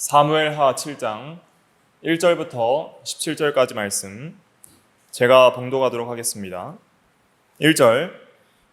사무엘하 7장 1절부터 17절까지 말씀 제가 봉독하도록 하겠습니다. 1절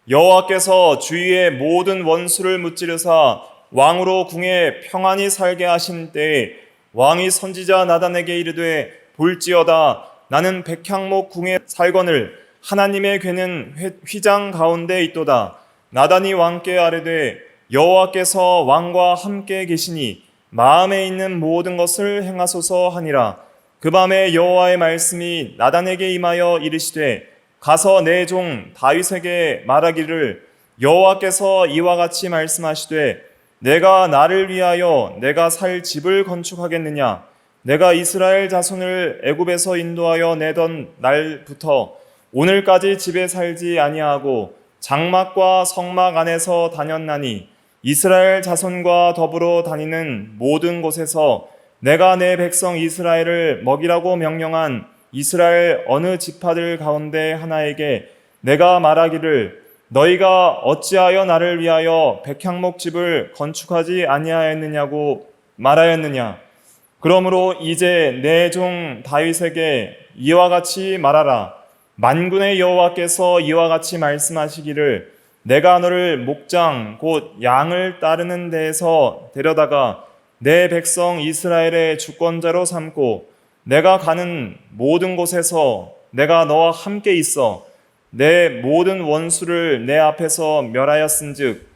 여호와께서 주위의 모든 원수를 무찌르사 왕으로 궁에 평안히 살게 하신 때에 왕이 선지자 나단에게 이르되 볼지어다 나는 백향목 궁에 살거늘 하나님의 궤는 휘장 가운데 있도다. 나단이 왕께 아뢰되 여호와께서 왕과 함께 계시니 마음에 있는 모든 것을 행하소서 하니라. 그 밤에 여호와의 말씀이 나단에게 임하여 이르시되 가서 내 종 다윗에게 말하기를 여호와께서 이와 같이 말씀하시되 내가 나를 위하여 내가 살 집을 건축하겠느냐. 내가 이스라엘 자손을 애굽에서 인도하여 내던 날부터 오늘까지 집에 살지 아니하고 장막과 성막 안에서 다녔나니 이스라엘 자손과 더불어 다니는 모든 곳에서 내가 내 백성 이스라엘을 먹이라고 명령한 이스라엘 어느 지파들 가운데 하나에게 내가 말하기를 너희가 어찌하여 나를 위하여 백향목 집을 건축하지 아니하였느냐고 말하였느냐. 그러므로 이제 내 종 다윗에게 이와 같이 말하라. 만군의 여호와께서 이와 같이 말씀하시기를 내가 너를 목장 곧 양을 따르는 데에서 데려다가 내 백성 이스라엘의 주권자로 삼고 내가 가는 모든 곳에서 내가 너와 함께 있어 내 모든 원수를 내 앞에서 멸하였은즉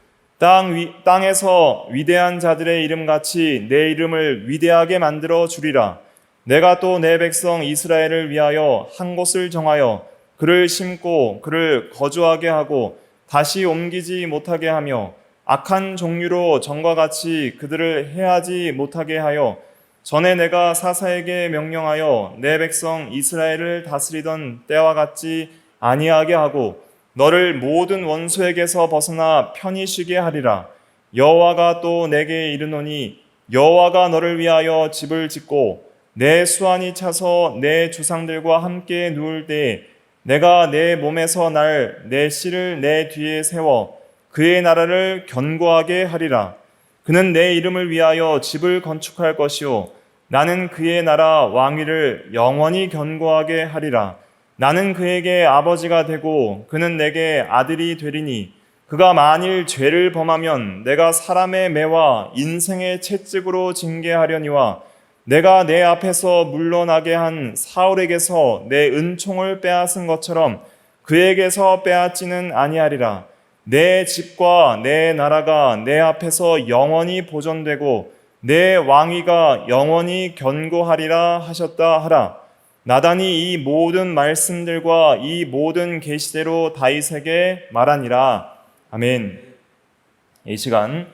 땅에서 위대한 자들의 이름같이 내 이름을 위대하게 만들어 주리라. 내가 또 내 백성 이스라엘을 위하여 한 곳을 정하여 그를 심고 그를 거주하게 하고 다시 옮기지 못하게 하며 악한 종류로 전과 같이 그들을 해하지 못하게 하여 전에 내가 사사에게 명령하여 내 백성 이스라엘을 다스리던 때와 같이 아니하게 하고 너를 모든 원수에게서 벗어나 편히 쉬게 하리라. 여호와가 또 내게 이르노니 여호와가 너를 위하여 집을 짓고 내 수완이 차서 내 조상들과 함께 누울 때에 내가 내 몸에서 날 내 씨를 내 뒤에 세워 그의 나라를 견고하게 하리라. 그는 내 이름을 위하여 집을 건축할 것이요 나는 그의 나라 왕위를 영원히 견고하게 하리라. 나는 그에게 아버지가 되고 그는 내게 아들이 되리니 그가 만일 죄를 범하면 내가 사람의 매와 인생의 채찍으로 징계하려니와 내가 내 앞에서 물러나게 한 사울에게서 내 은총을 빼앗은 것처럼 그에게서 빼앗지는 아니하리라. 내 집과 내 나라가 내 앞에서 영원히 보존되고 내 왕위가 영원히 견고하리라 하셨다 하라. 나단이 이 모든 말씀들과 이 모든 계시대로 다윗에게 말하니라. 아멘. 이 시간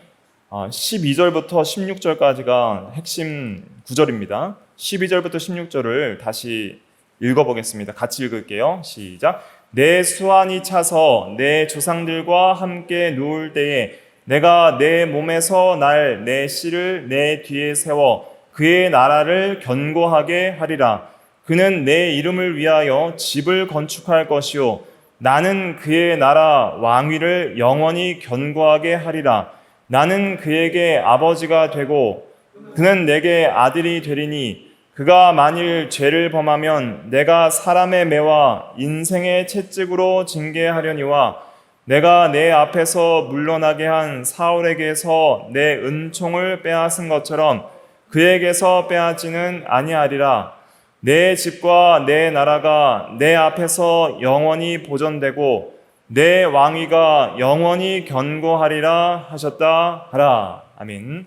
12절부터 16절까지가 핵심 구절입니다. 12절부터 16절을 다시 읽어보겠습니다. 같이 읽을게요. 시작. 내 수완이 차서 내 조상들과 함께 누울 때에 내가 내 몸에서 날 내 씨를 내 뒤에 세워 그의 나라를 견고하게 하리라. 그는 내 이름을 위하여 집을 건축할 것이요 나는 그의 나라 왕위를 영원히 견고하게 하리라. 나는 그에게 아버지가 되고 그는 내게 아들이 되리니 그가 만일 죄를 범하면 내가 사람의 매와 인생의 채찍으로 징계하려니와 내가 내 앞에서 물러나게 한 사울에게서 내 은총을 빼앗은 것처럼 그에게서 빼앗지는 아니하리라. 내 집과 내 나라가 내 앞에서 영원히 보존되고 내 왕위가 영원히 견고하리라 하셨다 하라. 아멘.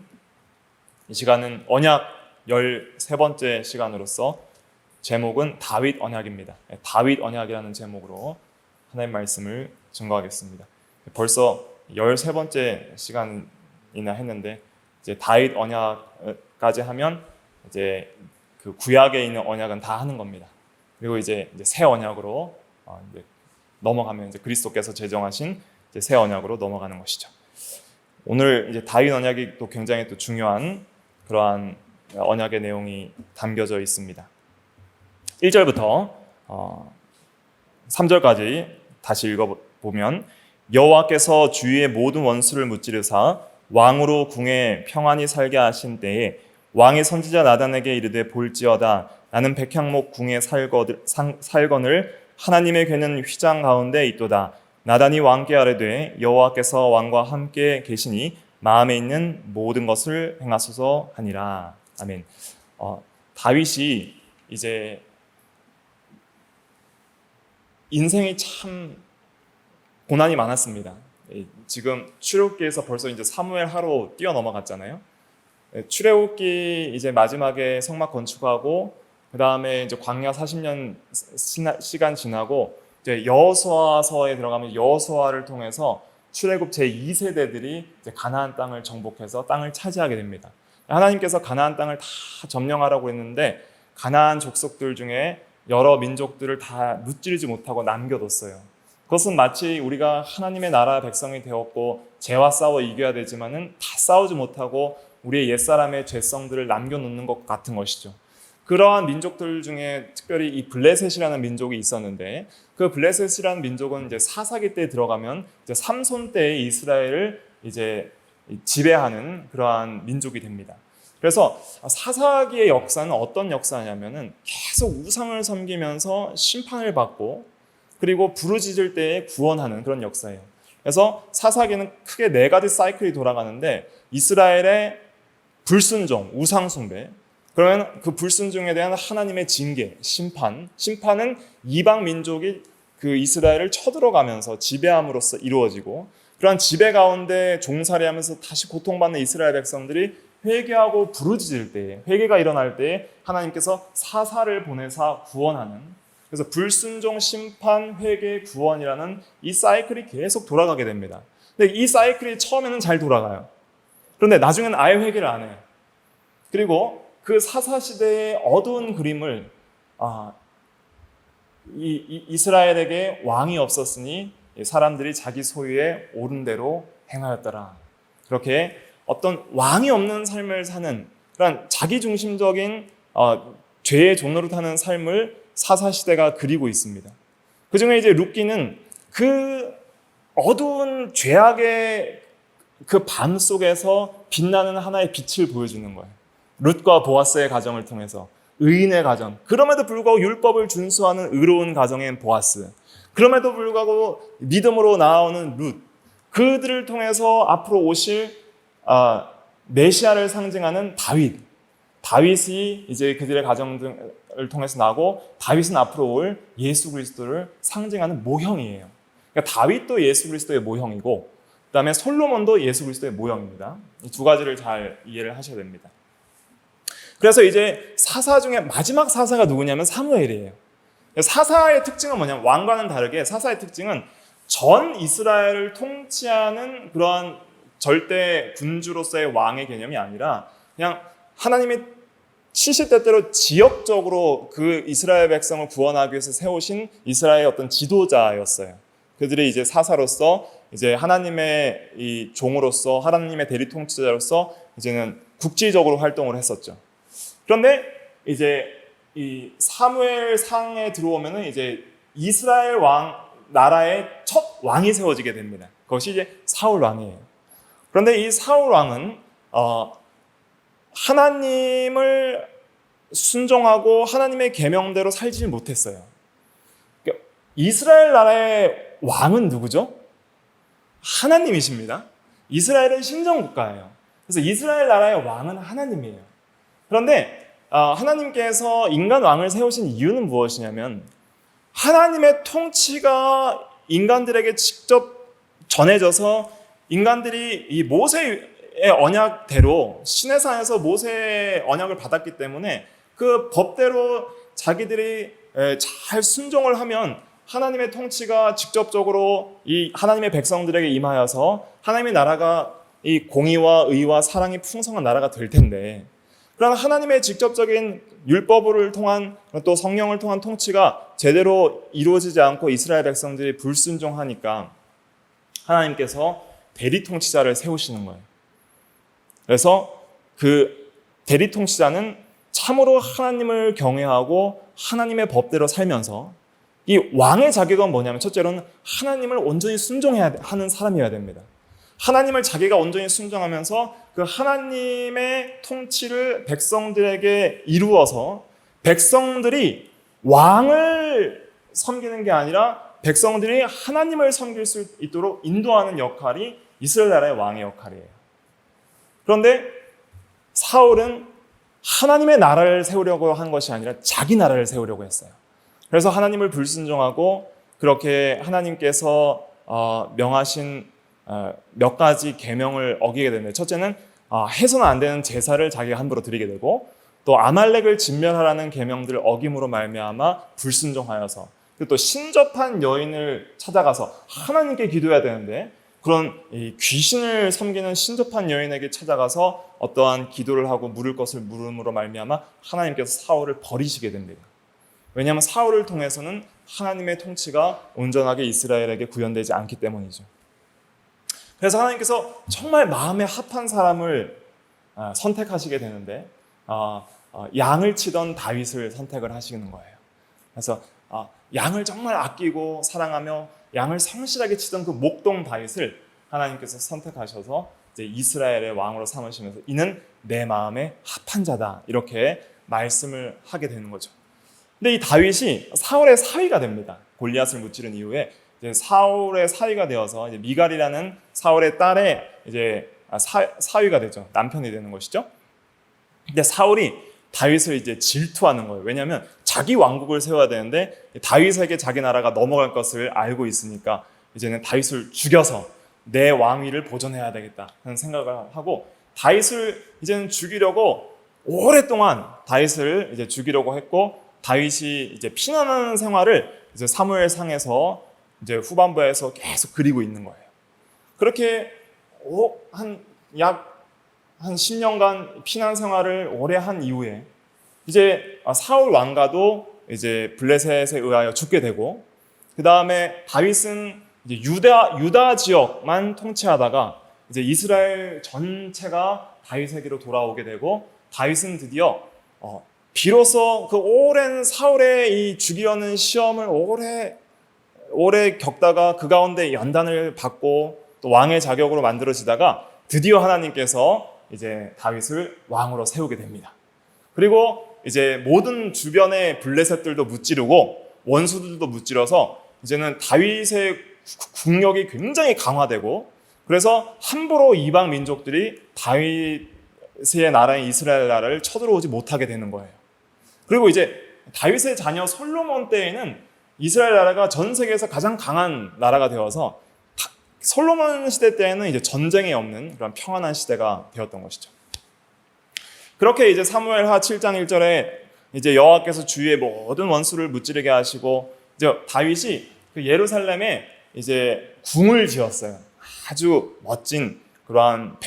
이 시간은 언약 13번째 시간으로서 제목은 다윗 언약입니다. 다윗 언약이라는 제목으로 하나님 말씀을 증거하겠습니다. 벌써 13번째 시간이나 했는데 이제 다윗 언약까지 하면 이제 그 구약에 있는 언약은 다 하는 겁니다. 그리고 이제 새 언약으로 이제 넘어가면 이제 그리스도께서 제정하신 이제 새 언약으로 넘어가는 것이죠. 오늘 이제 다윗 언약이 또 굉장히 또 중요한 그러한 언약의 내용이 담겨져 있습니다. 1절부터 3절까지 다시 읽어보면 여호와께서 주위의 모든 원수를 무찌르사 왕으로 궁에 평안히 살게 하신 때에 왕이 선지자 나단에게 이르되 볼지어다 나는 백향목 궁에 살거늘 하나님의 괴는 휘장 가운데 있도다. 나단이 왕께 아뢰되 여호와께서 왕과 함께 계시니 마음에 있는 모든 것을 행하소서 하니라. 아멘. 다윗이 이제 인생이 참 고난이 많았습니다. 지금 출애굽기에서 벌써 이제 사무엘 하로 뛰어넘어갔잖아요. 출애굽기 이제 마지막에 성막 건축하고 그 다음에 이제 광야 40년 시간 지나고 이제 여호수아서에 들어가면 여호수아를 통해서 출애굽 제 2세대들이 이제 가나안 땅을 정복해서 땅을 차지하게 됩니다. 하나님께서 가나안 땅을 다 점령하라고 했는데 가나안 족속들 중에 여러 민족들을 다 무찌르지 못하고 남겨뒀어요. 그것은 마치 우리가 하나님의 나라 백성이 되었고 죄와 싸워 이겨야 되지만은 다 싸우지 못하고 우리의 옛사람의 죄성들을 남겨놓는 것 같은 것이죠. 그러한 민족들 중에 특별히 이 블레셋이라는 민족이 있었는데 그 블레셋이라는 민족은 이제 사사기 때 들어가면 이제 삼손 때의 이스라엘을 이제 지배하는 그러한 민족이 됩니다. 그래서 사사기의 역사는 어떤 역사냐면은 계속 우상을 섬기면서 심판을 받고 그리고 부르짖을 때에 구원하는 그런 역사예요. 그래서 사사기는 크게 4가지 사이클이 돌아가는데 이스라엘의 불순종, 우상 숭배, 그러면 그 불순종에 대한 하나님의 징계, 심판은 이방 민족이 그 이스라엘을 쳐들어가면서 지배함으로써 이루어지고 그러한 지배 가운데 종살이하면서 다시 고통받는 이스라엘 백성들이 회개하고 부르짖을 때에 회개가 일어날 때에 하나님께서 사사를 보내사 구원하는 그래서 불순종, 심판, 회개, 구원이라는 이 사이클이 계속 돌아가게 됩니다. 근데 이 사이클이 처음에는 잘 돌아가요. 그런데 나중에는 아예 회개를 안 해요. 그리고 그 사사시대의 어두운 그림을 이스라엘에게 왕이 없었으니 사람들이 자기 소유에 옳은 대로 행하였더라. 그렇게 어떤 왕이 없는 삶을 사는 그런 자기중심적인 죄의 종로로 타는 삶을 사사시대가 그리고 있습니다. 그 중에 이제 룻기는 그 어두운 죄악의 그 밤 속에서 빛나는 하나의 빛을 보여주는 거예요. 룻과 보아스의 가정을 통해서 의인의 가정, 그럼에도 불구하고 율법을 준수하는 의로운 가정인 보아스, 그럼에도 불구하고 믿음으로 나아오는 룻, 그들을 통해서 앞으로 오실 메시아를 상징하는 다윗이 이제 그들의 가정을 통해서 나고 다윗은 앞으로 올 예수 그리스도를 상징하는 모형이에요. 그러니까 다윗도 예수 그리스도의 모형이고 그다음에 솔로몬도 예수 그리스도의 모형입니다. 이 2가지를 잘 이해를 하셔야 됩니다. 그래서 이제 사사 중에 마지막 사사가 누구냐면 사무엘이에요. 사사의 특징은 뭐냐면 왕과는 다르게 사사의 특징은 전 이스라엘을 통치하는 그러한 절대 군주로서의 왕의 개념이 아니라 그냥 하나님이 시시때때로 지역적으로 그 이스라엘 백성을 구원하기 위해서 세우신 이스라엘의 어떤 지도자였어요. 그들이 이제 사사로서 이제 하나님의 이 종으로서 하나님의 대리 통치자로서 이제는 국지적으로 활동을 했었죠. 그런데 이제 이 사무엘 상에 들어오면은 이제 이스라엘 나라의 첫 왕이 세워지게 됩니다. 그것이 이제 사울 왕이에요. 그런데 이 사울 왕은 하나님을 순종하고 하나님의 계명대로 살지 못했어요. 그러니까 이스라엘 나라의 왕은 누구죠? 하나님이십니다. 이스라엘은 신정국가예요. 그래서 이스라엘 나라의 왕은 하나님이에요. 그런데 하나님께서 인간 왕을 세우신 이유는 무엇이냐면 하나님의 통치가 인간들에게 직접 전해져서 인간들이 이 모세의 언약대로 시내산에서 모세의 언약을 받았기 때문에 그 법대로 자기들이 잘 순종을 하면 하나님의 통치가 직접적으로 이 하나님의 백성들에게 임하여서 하나님의 나라가 이 공의와 의와 사랑이 풍성한 나라가 될 텐데 그런 하나님의 직접적인 율법을 통한 또 성령을 통한 통치가 제대로 이루어지지 않고 이스라엘 백성들이 불순종하니까 하나님께서 대리 통치자를 세우시는 거예요. 그래서 그 대리 통치자는 참으로 하나님을 경외하고 하나님의 법대로 살면서 이 왕의 자격은 뭐냐면 첫째로는 하나님을 온전히 순종해야 하는 사람이어야 됩니다. 하나님을 자기가 온전히 순종하면서 그 하나님의 통치를 백성들에게 이루어서 백성들이 왕을 섬기는 게 아니라 백성들이 하나님을 섬길 수 있도록 인도하는 역할이 이스라엘 나라의 왕의 역할이에요. 그런데 사울은 하나님의 나라를 세우려고 한 것이 아니라 자기 나라를 세우려고 했어요. 그래서 하나님을 불순종하고 그렇게 하나님께서 명하신 몇 가지 계명을 어기게 됩니다. 첫째는 해서는 안 되는 제사를 자기가 함부로 드리게 되고, 또 아말렉을 진멸하라는 계명들을 어김으로 말미암아 불순종하여서, 그리고 또 신접한 여인을 찾아가서 하나님께 기도해야 되는데 그런 귀신을 섬기는 신접한 여인에게 찾아가서 어떠한 기도를 하고 물을 것을 물음으로 말미암아 하나님께서 사울을 버리시게 됩니다. 왜냐하면 사울을 통해서는 하나님의 통치가 온전하게 이스라엘에게 구현되지 않기 때문이죠. 그래서 하나님께서 정말 마음에 합한 사람을 선택하시게 되는데 양을 치던 다윗을 선택을 하시는 거예요. 그래서 양을 정말 아끼고 사랑하며 양을 성실하게 치던 그 목동 다윗을 하나님께서 선택하셔서 이제 이스라엘의 왕으로 삼으시면서 이는 내 마음에 합한 자다, 이렇게 말씀을 하게 되는 거죠. 근데 이 다윗이 사울의 사위가 됩니다. 골리앗을 무찌른 이후에 이제 사울의 사위가 되어서 이제 미갈이라는 사울의 딸의 이제 사위가 되죠. 남편이 되는 것이죠. 근데 사울이 다윗을 이제 질투하는 거예요. 왜냐하면 자기 왕국을 세워야 되는데 다윗에게 자기 나라가 넘어갈 것을 알고 있으니까 이제는 다윗을 죽여서 내 왕위를 보존해야 되겠다 하는 생각을 하고 다윗을 이제는 죽이려고 오랫동안 다윗을 이제 죽이려고 했고, 다윗이 이제 피난하는 생활을 이제 사무엘상에서 이제 후반부에서 계속 그리고 있는 거예요. 그렇게 약 10년간 피난 생활을 오래 한 이후에 이제 사울 왕가도 이제 블레셋에 의하여 죽게 되고, 그 다음에 다윗은 이제 유다 지역만 통치하다가 이제 이스라엘 전체가 다윗에게로 돌아오게 되고, 다윗은 드디어 비로소 그 오랜 사울의 이 죽이려는 시험을 오래 겪다가 그 가운데 연단을 받고 또 왕의 자격으로 만들어지다가 드디어 하나님께서 이제 다윗을 왕으로 세우게 됩니다. 그리고 이제 모든 주변의 블레셋들도 무찌르고 원수들도 무찌러서 이제는 다윗의 국력이 굉장히 강화되고, 그래서 함부로 이방 민족들이 다윗의 나라인 이스라엘 나라를 쳐들어오지 못하게 되는 거예요. 그리고 이제 다윗의 자녀 솔로몬 때에는 이스라엘 나라가 전 세계에서 가장 강한 나라가 되어서 솔로몬 시대 때에는 이제 전쟁이 없는 그런 평안한 시대가 되었던 것이죠. 그렇게 이제 사무엘하 7장 1절에 이제 여호와께서 주위의 모든 원수를 무찌르게 하시고 이제 다윗이 그 예루살렘에 이제 궁을 지었어요. 아주 멋진 그러한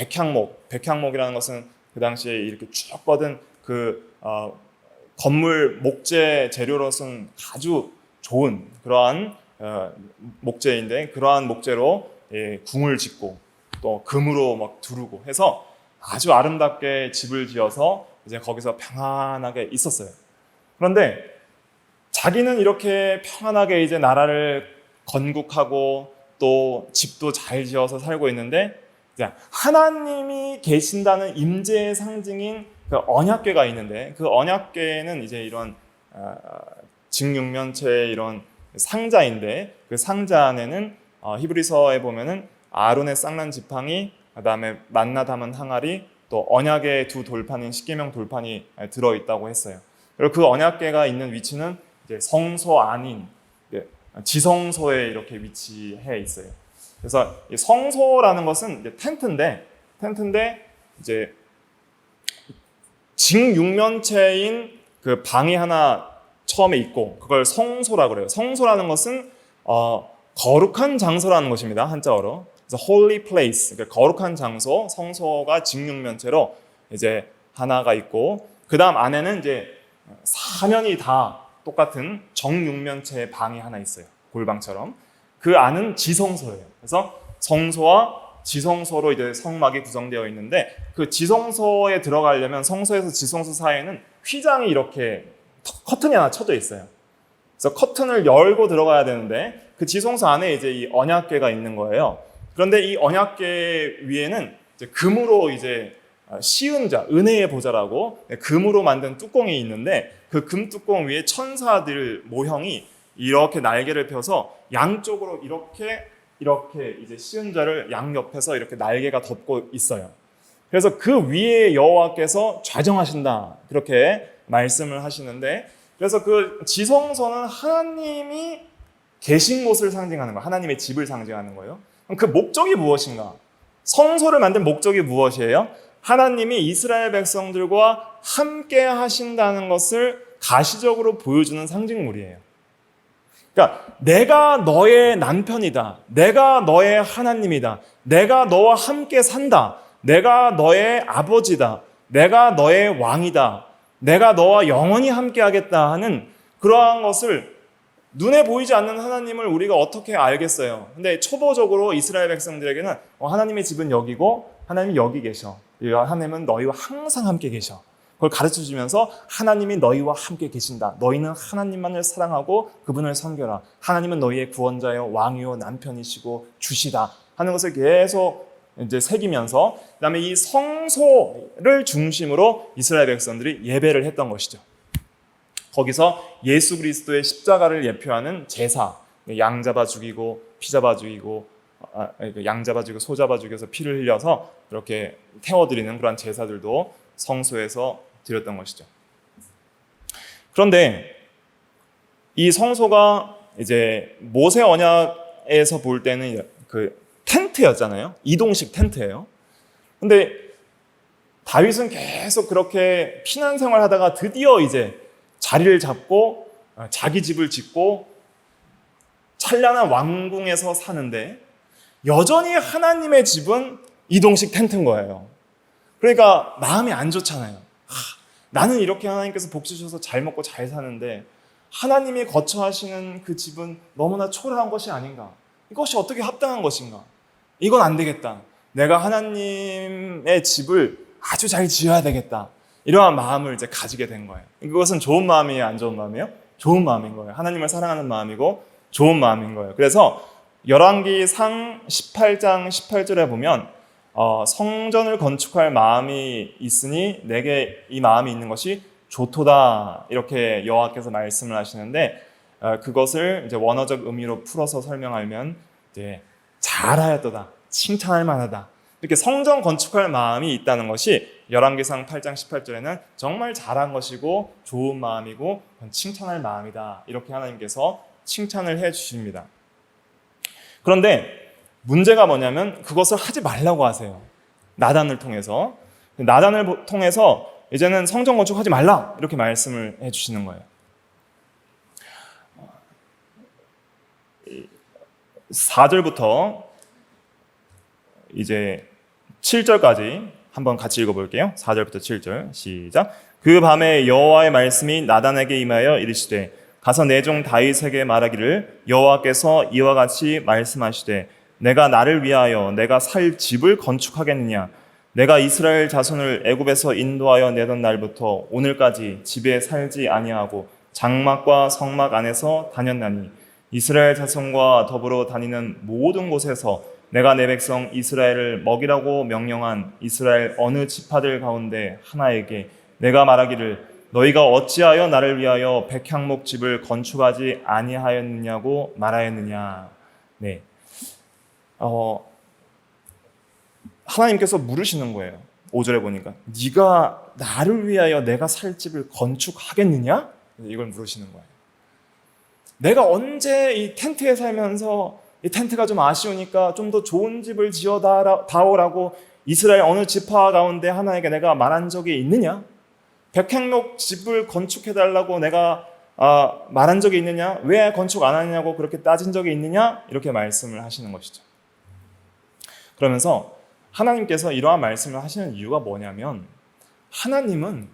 백향목이라는 것은 그 당시에 이렇게 쭉 뻗은 그 건물 목재 재료로서는 아주 좋은 그러한 목재인데, 그러한 목재로 궁을 짓고 또 금으로 막 두르고 해서 아주 아름답게 집을 지어서 이제 거기서 평안하게 있었어요. 그런데 자기는 이렇게 평안하게 이제 나라를 건국하고 또 집도 잘 지어서 살고 있는데, 하나님이 계신다는 임재의 상징인 그 언약궤가 있는데, 그 언약궤는 이제 이런 직육면체의 이런 상자인데, 그 상자 안에는 히브리서에 보면은 아론의 쌍난 지팡이, 그다음에 만나 담은 항아리, 또 언약의 두 돌판인 십계명 돌판이 들어 있다고 했어요. 그리고 그 언약궤가 있는 위치는 이제 성소 아닌 지성소에 이렇게 위치해 있어요. 그래서 성소라는 것은 이제 텐트인데 이제 직육면체인 그 방이 하나 처음에 있고 그걸 성소라고 그래요. 성소라는 것은 거룩한 장소라는 것입니다. 한자어로. 그래서 holy place, 그러니까 거룩한 장소, 성소가 직육면체로 이제 하나가 있고, 그 다음 안에는 이제 사면이 다 똑같은 정육면체의 방이 하나 있어요. 골방처럼. 그 안은 지성소예요. 그래서 성소와 지성소로 이제 성막이 구성되어 있는데, 그 지성소에 들어가려면 성소에서 지성소 사이에는 휘장이 이렇게 커튼이 하나 쳐져 있어요. 그래서 커튼을 열고 들어가야 되는데 그 지성소 안에 이제 이 언약궤가 있는 거예요. 그런데 이 언약궤 위에는 이제 금으로 이제 시은 자, 은혜의 보좌라고 금으로 만든 뚜껑이 있는데 그 금 뚜껑 위에 천사들 모형이 이렇게 날개를 펴서 양쪽으로 이렇게 이제 시은 자를 양옆에서 이렇게 날개가 덮고 있어요. 그래서 그 위에 여호와께서 좌정하신다 그렇게 말씀을 하시는데, 그래서 그 지성소는 하나님이 계신 곳을 상징하는 거예요. 하나님의 집을 상징하는 거예요. 그럼 그 목적이 무엇인가? 성소를 만든 목적이 무엇이에요? 하나님이 이스라엘 백성들과 함께 하신다는 것을 가시적으로 보여주는 상징물이에요. 그러니까 내가 너의 남편이다. 내가 너의 하나님이다. 내가 너와 함께 산다. 내가 너의 아버지다. 내가 너의 왕이다. 내가 너와 영원히 함께 하겠다 하는 그러한 것을, 눈에 보이지 않는 하나님을 우리가 어떻게 알겠어요? 근데 초보적으로 이스라엘 백성들에게는 하나님의 집은 여기고 하나님이 여기 계셔. 하나님은 너희와 항상 함께 계셔. 그걸 가르쳐주면서 하나님이 너희와 함께 계신다. 너희는 하나님만을 사랑하고 그분을 섬겨라. 하나님은 너희의 구원자요, 왕이요, 남편이시고 주시다 하는 것을 계속 이제 새기면서, 그다음에 이 성소를 중심으로 이스라엘 백성들이 예배를 했던 것이죠. 거기서 예수 그리스도의 십자가를 예표하는 제사, 양 잡아 죽이고 피 잡아 죽이고 양 잡아 죽이고 소 잡아 죽여서 피를 흘려서 이렇게 태워드리는 그런 제사들도 성소에서 드렸던 것이죠. 그런데 이 성소가 이제 모세 언약에서 볼 때는 그 텐트였잖아요. 이동식 텐트예요. 근데 다윗은 계속 그렇게 피난 생활하다가 드디어 이제 자리를 잡고 자기 집을 짓고 찬란한 왕궁에서 사는데 여전히 하나님의 집은 이동식 텐트인 거예요. 그러니까 마음이 안 좋잖아요. 나는 이렇게 하나님께서 복 주셔서 잘 먹고 잘 사는데 하나님이 거처하시는 그 집은 너무나 초라한 것이 아닌가? 이것이 어떻게 합당한 것인가? 이건 안 되겠다. 내가 하나님의 집을 아주 잘 지어야 되겠다. 이러한 마음을 이제 가지게 된 거예요. 그것은 좋은 마음이에요? 안 좋은 마음이에요? 좋은 마음인 거예요. 하나님을 사랑하는 마음이고 좋은 마음인 거예요. 그래서 열왕기상 18장 18절에 보면 성전을 건축할 마음이 있으니 내게 이 마음이 있는 것이 좋도다 이렇게 여호와께서 말씀을 하시는데, 그것을 이제 원어적 의미로 풀어서 설명하면 이제 잘하였도다, 칭찬할 만하다, 이렇게 성전 건축할 마음이 있다는 것이 열왕기상 8장 18절에는 정말 잘한 것이고 좋은 마음이고 칭찬할 마음이다 이렇게 하나님께서 칭찬을 해 주십니다. 그런데 문제가 뭐냐면 그것을 하지 말라고 하세요. 나단을 통해서 이제는 성전 건축하지 말라 이렇게 말씀을 해주시는 거예요. 4절부터 이제 7절까지 한번 같이 읽어볼게요. 4절부터 7절 시작. 그 밤에 여호와의 말씀이 나단에게 임하여 이르시되 가서 내 종 다윗에게 말하기를 여호와께서 이와 같이 말씀하시되 내가 나를 위하여 내가 살 집을 건축하겠느냐? 내가 이스라엘 자손을 애굽에서 인도하여 내던 날부터 오늘까지 집에 살지 아니하고 장막과 성막 안에서 다녔나니 이스라엘 자손과 더불어 다니는 모든 곳에서 내가 내 백성 이스라엘을 먹이라고 명령한 이스라엘 어느 지파들 가운데 하나에게 내가 말하기를 너희가 어찌하여 나를 위하여 백향목 집을 건축하지 아니하였느냐고 말하였느냐. 네. 하나님께서 물으시는 거예요. 5절에 보니까 네가 나를 위하여 내가 살 집을 건축하겠느냐? 이걸 물으시는 거예요. 내가 언제 이 텐트에 살면서 이 텐트가 좀 아쉬우니까 좀 더 좋은 집을 지어다오라고 이스라엘 어느 지파 가운데 하나에게 내가 말한 적이 있느냐? 백향목 집을 건축해달라고 내가 말한 적이 있느냐? 왜 건축 안 하느냐고 그렇게 따진 적이 있느냐? 이렇게 말씀을 하시는 것이죠. 그러면서 하나님께서 이러한 말씀을 하시는 이유가 뭐냐면 하나님은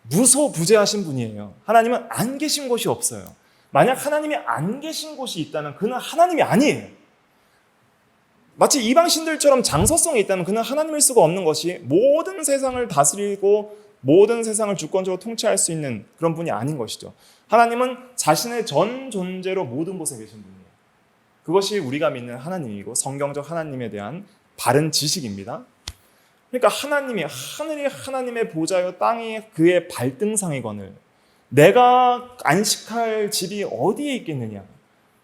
무소부재하신 분이에요. 하나님은 안 계신 곳이 없어요. 만약 하나님이 안 계신 곳이 있다면 그는 하나님이 아니에요. 마치 이방신들처럼 장서성이 있다면 그는 하나님일 수가 없는 것이, 모든 세상을 다스리고 모든 세상을 주권적으로 통치할 수 있는 그런 분이 아닌 것이죠. 하나님은 자신의 전 존재로 모든 곳에 계신 분이에요. 그것이 우리가 믿는 하나님이고 성경적 하나님에 대한 바른 지식입니다. 그러니까 하나님이 하늘이 하나님의 보좌요 땅이 그의 발등상이거늘 내가 안식할 집이 어디에 있겠느냐?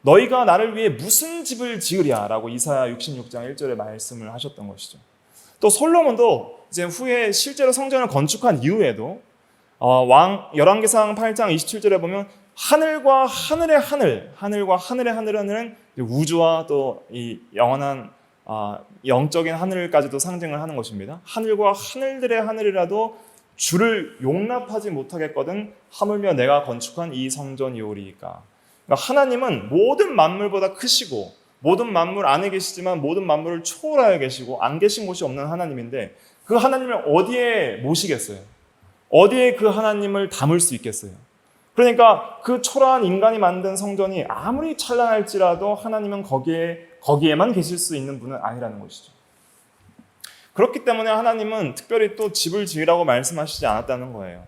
너희가 나를 위해 무슨 집을 지으랴? 라고 이사야 66장 1절에 말씀을 하셨던 것이죠. 또 솔로몬도 이제 후에 실제로 성전을 건축한 이후에도 열왕기상 8장 27절에 보면 하늘과 하늘의 하늘, 하늘과 하늘의 하늘은 우주와 또 이 영원한 영적인 하늘까지도 상징을 하는 것입니다. 하늘과 하늘들의 하늘이라도 주를 용납하지 못하겠거든 하물며 내가 건축한 이 성전이오리이까. 그러니까 하나님은 모든 만물보다 크시고 모든 만물 안에 계시지만 모든 만물을 초월하여 계시고 안 계신 곳이 없는 하나님인데 그 하나님을 어디에 모시겠어요? 어디에 그 하나님을 담을 수 있겠어요? 그러니까 그 초라한 인간이 만든 성전이 아무리 찬란할지라도 하나님은 거기에만 계실 수 있는 분은 아니라는 것이죠. 그렇기 때문에 하나님은 특별히 또 집을 지으라고 말씀하시지 않았다는 거예요.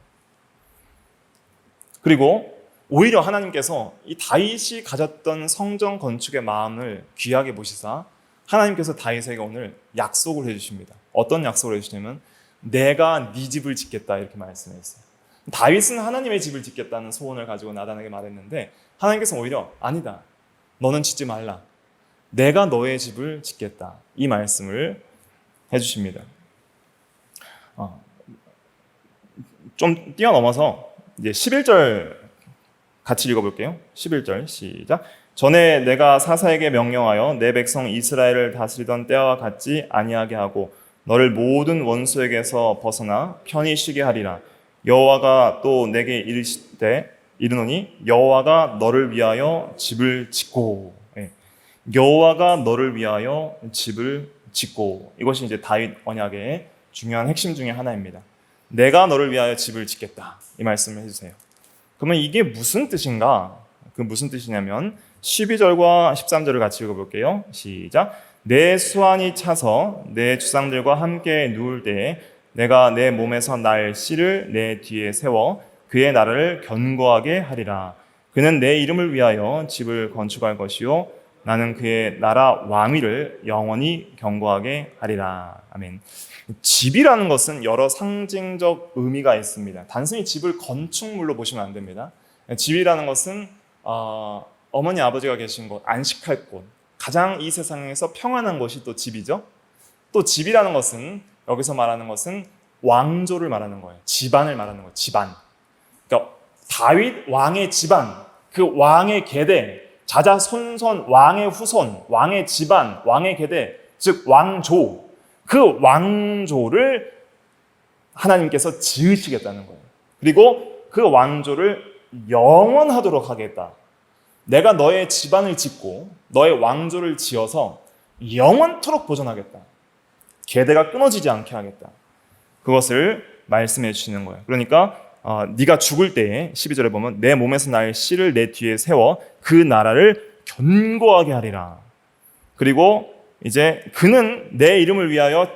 그리고 오히려 하나님께서 이 다윗이 가졌던 성전 건축의 마음을 귀하게 보시사 하나님께서 다윗에게 오늘 약속을 해주십니다. 어떤 약속을 해주시냐면 내가 네 집을 짓겠다 이렇게 말씀했어요. 다윗은 하나님의 집을 짓겠다는 소원을 가지고 나단에게 말했는데 하나님께서 오히려 아니다. 너는 짓지 말라. 내가 너의 집을 짓겠다. 이 말씀을 해주십니다. 좀 뛰어넘어서 이제 11절 같이 읽어볼게요. 11절 시작. 전에 내가 사사에게 명령하여 내 백성 이스라엘을 다스리던 때와 같지 아니하게 하고 너를 모든 원수에게서 벗어나 편히 쉬게 하리라. 여호와가 또 내게 이르노니 여호와가 너를 위하여 집을 짓고 여호와가 너를 위하여 집을 짓고 이것이 이제 다윗 언약의 중요한 핵심 중에 하나입니다. 내가 너를 위하여 집을 짓겠다 이 말씀을 해주세요. 그러면 이게 무슨 뜻인가? 그 무슨 뜻이냐면 12절과 13절을 같이 읽어볼게요. 시작. 내 수완이 차서 내 주상들과 함께 누울 때에 내가 내 몸에서 날 씨를 내 뒤에 세워 그의 나라를 견고하게 하리라. 그는 내 이름을 위하여 집을 건축할 것이요 나는 그의 나라 왕위를 영원히 견고하게 하리라. 아멘. 집이라는 것은 여러 상징적 의미가 있습니다. 단순히 집을 건축물로 보시면 안 됩니다. 집이라는 것은 어머니 아버지가 계신 곳, 안식할 곳, 가장 이 세상에서 평안한 곳이 또 집이죠. 또 집이라는 것은 여기서 말하는 것은 왕조를 말하는 거예요. 집안을 말하는 거예요. 집안. 그러니까 다윗 왕의 집안, 그 왕의 계대, 자자손손 왕의 후손, 왕의 집안, 왕의 계대, 즉 왕조. 그 왕조를 하나님께서 지으시겠다는 거예요. 그리고 그 왕조를 영원하도록 하겠다. 내가 너의 집안을 짓고 너의 왕조를 지어서 영원토록 보존하겠다. 계대가 끊어지지 않게 하겠다. 그것을 말씀해 주시는 거예요. 그러니까 네가 죽을 때에 12절에 보면 내 몸에서 날 씨를 내 뒤에 세워 그 나라를 견고하게 하리라. 그리고 이제 그는 내 이름을 위하여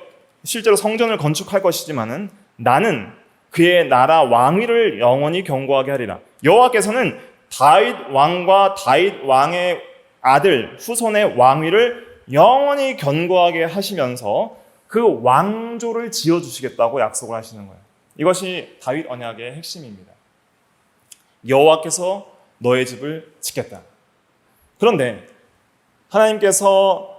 실제로 성전을 건축할 것이지만은 나는 그의 나라 왕위를 영원히 견고하게 하리라. 여호와께서는 다윗 왕과 다윗 왕의 아들 후손의 왕위를 영원히 견고하게 하시면서 그 왕조를 지어주시겠다고 약속을 하시는 거예요. 이것이 다윗 언약의 핵심입니다. 여호와께서 너의 집을 짓겠다. 그런데 하나님께서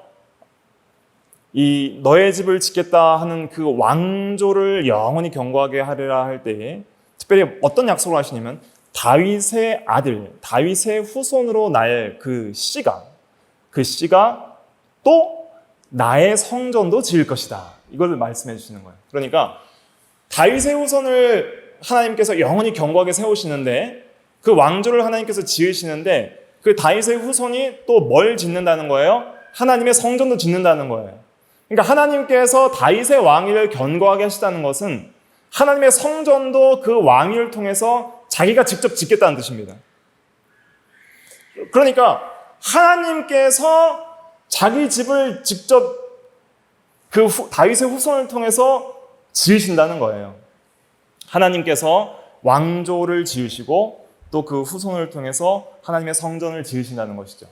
이 너의 집을 짓겠다 하는 그 왕조를 영원히 견고하게 하리라 할 때에 특별히 어떤 약속을 하시냐면 다윗의 아들, 다윗의 후손으로 날 그 씨가 또 나의 성전도 지을 것이다. 이걸 말씀해 주시는 거예요. 그러니까 다윗의 후손을 하나님께서 영원히 견고하게 세우시는데 그 왕조를 하나님께서 지으시는데 그 다윗의 후손이 또 뭘 짓는다는 거예요? 하나님의 성전도 짓는다는 거예요. 그러니까 하나님께서 다윗의 왕위를 견고하게 하시다는 것은 하나님의 성전도 그 왕위를 통해서 자기가 직접 짓겠다는 뜻입니다. 그러니까 하나님께서 자기 집을 직접 그 다윗의 후손을 통해서 지으신다는 거예요. 하나님께서 왕조를 지으시고 또 그 후손을 통해서 하나님의 성전을 지으신다는 것이죠.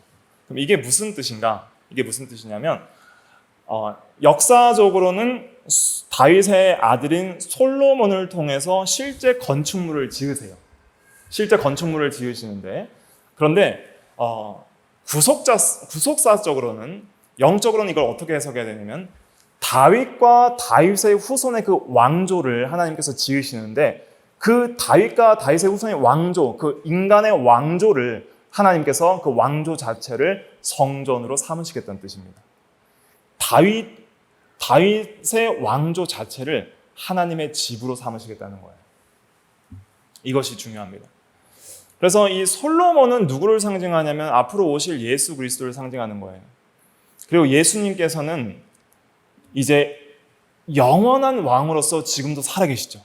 그럼 이게 무슨 뜻인가? 이게 무슨 뜻이냐면 역사적으로는 다윗의 아들인 솔로몬을 통해서 실제 건축물을 지으세요. 실제 건축물을 지으시는데, 그런데 구속사적으로는, 영적으로는 이걸 어떻게 해석해야 되냐면, 다윗과 다윗의 후손의 그 왕조를 하나님께서 지으시는데, 그 다윗과 다윗의 후손의 왕조, 그 인간의 왕조를 하나님께서 그 왕조 자체를 성전으로 삼으시겠다는 뜻입니다. 다윗의 왕조 자체를 하나님의 집으로 삼으시겠다는 거예요. 이것이 중요합니다. 그래서 이 솔로몬은 누구를 상징하냐면 앞으로 오실 예수 그리스도를 상징하는 거예요. 그리고 예수님께서는 이제 영원한 왕으로서 지금도 살아계시죠.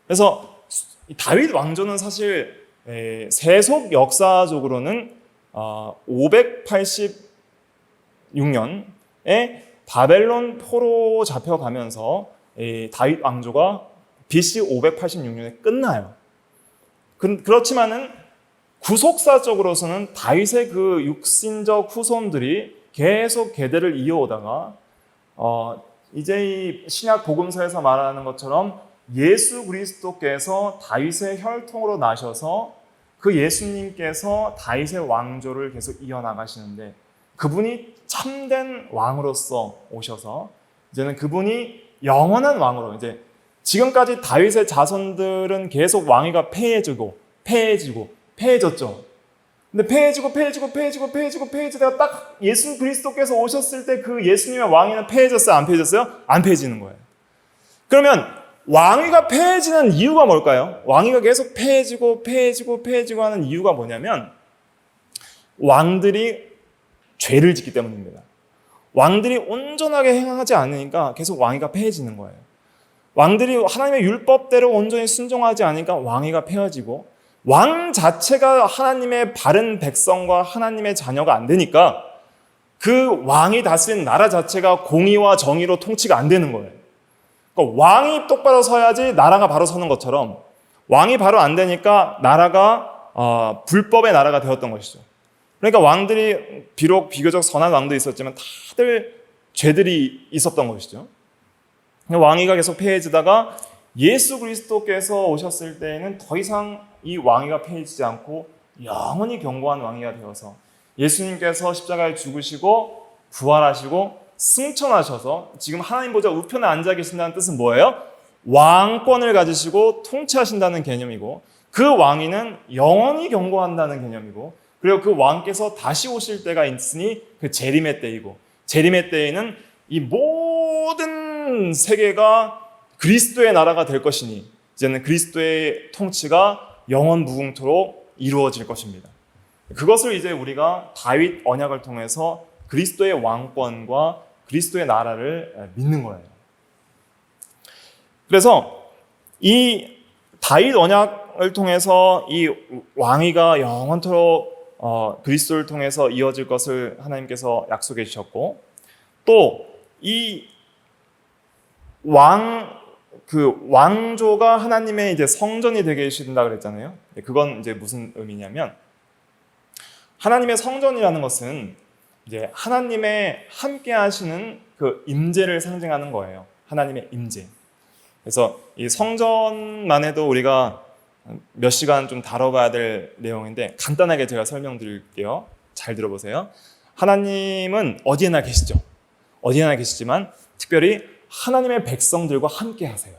그래서 다윗 왕조는 사실 세속 역사적으로는 586년에 바벨론 포로 잡혀가면서 다윗 왕조가 BC 586년에 끝나요. 그렇지만은 구속사적으로서는 다윗의 그 육신적 후손들이 계속 계대를 이어오다가 이제 이 신약 복음서에서 말하는 것처럼 예수 그리스도께서 다윗의 혈통으로 나셔서 그 예수님께서 다윗의 왕조를 계속 이어나가시는데, 그분이 참된 왕으로서 오셔서 이제는 그분이 영원한 왕으로, 이제 지금까지 다윗의 자손들은 계속 왕위가 패해졌죠. 근데 패해지다가 딱 예수 그리스도께서 오셨을 때 그 예수님의 왕위는 패해졌어요? 안 패해졌어요? 안 패해지는 거예요. 그러면 왕위가 패해지는 이유가 뭘까요? 왕위가 계속 패해지고 하는 이유가 뭐냐면, 왕들이 죄를 짓기 때문입니다. 왕들이 온전하게 행하지 않으니까 계속 왕위가 패해지는 거예요. 왕들이 하나님의 율법대로 온전히 순종하지 않으니까 왕위가 패해지고, 왕 자체가 하나님의 바른 백성과 하나님의 자녀가 안 되니까 그 왕이 다스린 나라 자체가 공의와 정의로 통치가 안 되는 거예요. 그러니까 왕이 똑바로 서야지 나라가 바로 서는 것처럼, 왕이 바로 안 되니까 나라가 불법의 나라가 되었던 것이죠. 그러니까 왕들이 비록 비교적 선한 왕도 있었지만 다들 죄들이 있었던 것이죠. 왕위가 계속 패해지다가 예수 그리스도께서 오셨을 때에는 더 이상 이 왕위가 패해지지 않고 영원히 견고한 왕위가 되어서 예수님께서 십자가에 죽으시고 부활하시고 승천하셔서 지금 하나님 보좌 우편에 앉아 계신다는 뜻은 뭐예요? 왕권을 가지시고 통치하신다는 개념이고, 그 왕위는 영원히 견고한다는 개념이고, 그리고 그 왕께서 다시 오실 때가 있으니 그 재림의 때이고, 재림의 때에는 이 모든 세계가 그리스도의 나라가 될 것이니 이제는 그리스도의 통치가 영원 무궁토록 이루어질 것입니다. 그것을 이제 우리가 다윗 언약을 통해서 그리스도의 왕권과 그리스도의 나라를 믿는 거예요. 그래서 이 다윗 언약을 통해서 이 왕위가 영원토록 그리스도를 통해서 이어질 것을 하나님께서 약속해 주셨고, 또 이 왕조가 하나님의 이제 성전이 되게 해주신다 그랬잖아요. 그건 이제 무슨 의미냐면, 하나님의 성전이라는 것은 이제 하나님의 함께 하시는 그 임재를 상징하는 거예요. 하나님의 임재. 그래서 이 성전만 해도 우리가 몇 시간 좀 다뤄봐야 될 내용인데 간단하게 제가 설명드릴게요. 잘 들어보세요. 하나님은 어디에나 계시죠. 어디에나 계시지만 특별히 하나님의 백성들과 함께 하세요.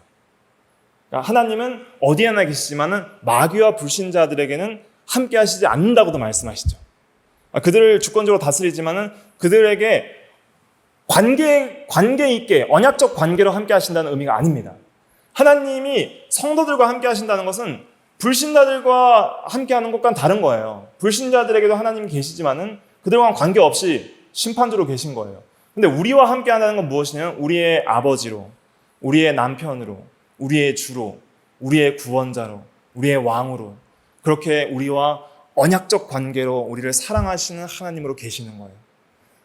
그러니까 하나님은 어디에나 계시지만은 마귀와 불신자들에게는 함께 하시지 않는다고도 말씀하시죠. 그들을 주권적으로 다스리지만은 그들에게 관계 있게 언약적 관계로 함께 하신다는 의미가 아닙니다. 하나님이 성도들과 함께 하신다는 것은 불신자들과 함께 하는 것과는 다른 거예요. 불신자들에게도 하나님이 계시지만은 그들과는 관계없이 심판주로 계신 거예요. 근데 우리와 함께 한다는 건 무엇이냐면 우리의 아버지로, 우리의 남편으로, 우리의 주로, 우리의 구원자로, 우리의 왕으로, 그렇게 우리와 언약적 관계로 우리를 사랑하시는 하나님으로 계시는 거예요.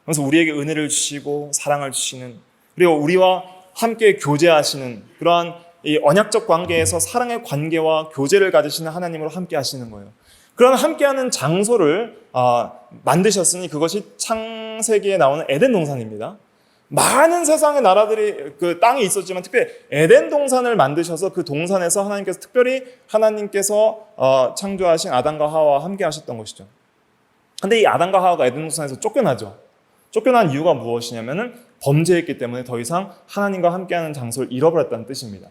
그래서 우리에게 은혜를 주시고 사랑을 주시는, 그리고 우리와 함께 교제하시는 그러한 이 언약적 관계에서 사랑의 관계와 교제를 가지시는 하나님으로 함께 하시는 거예요. 그런 함께하는 장소를 만드셨으니 그것이 창세기에 나오는 에덴 동산입니다. 많은 세상의 나라들이 그 땅에 있었지만 특별히 에덴 동산을 만드셔서 그 동산에서 하나님께서 창조하신 아담과 하와와 함께 하셨던 것이죠. 근데 이 아담과 하와가 에덴 동산에서 쫓겨나죠. 쫓겨난 이유가 무엇이냐면은 범죄했기 때문에 더 이상 하나님과 함께하는 장소를 잃어버렸다는 뜻입니다.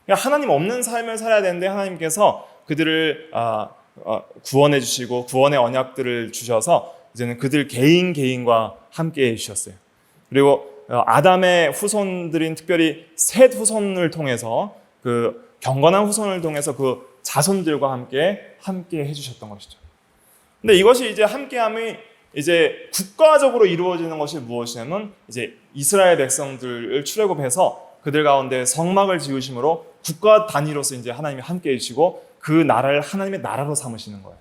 그러니까 하나님 없는 삶을 살아야 되는데 하나님께서 그들을 구원해 주시고 구원의 언약들을 주셔서 이제는 그들 개인과 함께 해주셨어요. 그리고 아담의 후손들인 특별히 셋 후손을 통해서 그 경건한 후손을 통해서 그 자손들과 함께 해주셨던 것이죠. 근데 이것이 이제 함께함이 이제 국가적으로 이루어지는 것이 무엇이냐면 이제 이스라엘 백성들을 출애굽해서 그들 가운데 성막을 지으심으로 국가 단위로서 이제 하나님이 함께 해주시고 그 나라를 하나님의 나라로 삼으시는 거예요.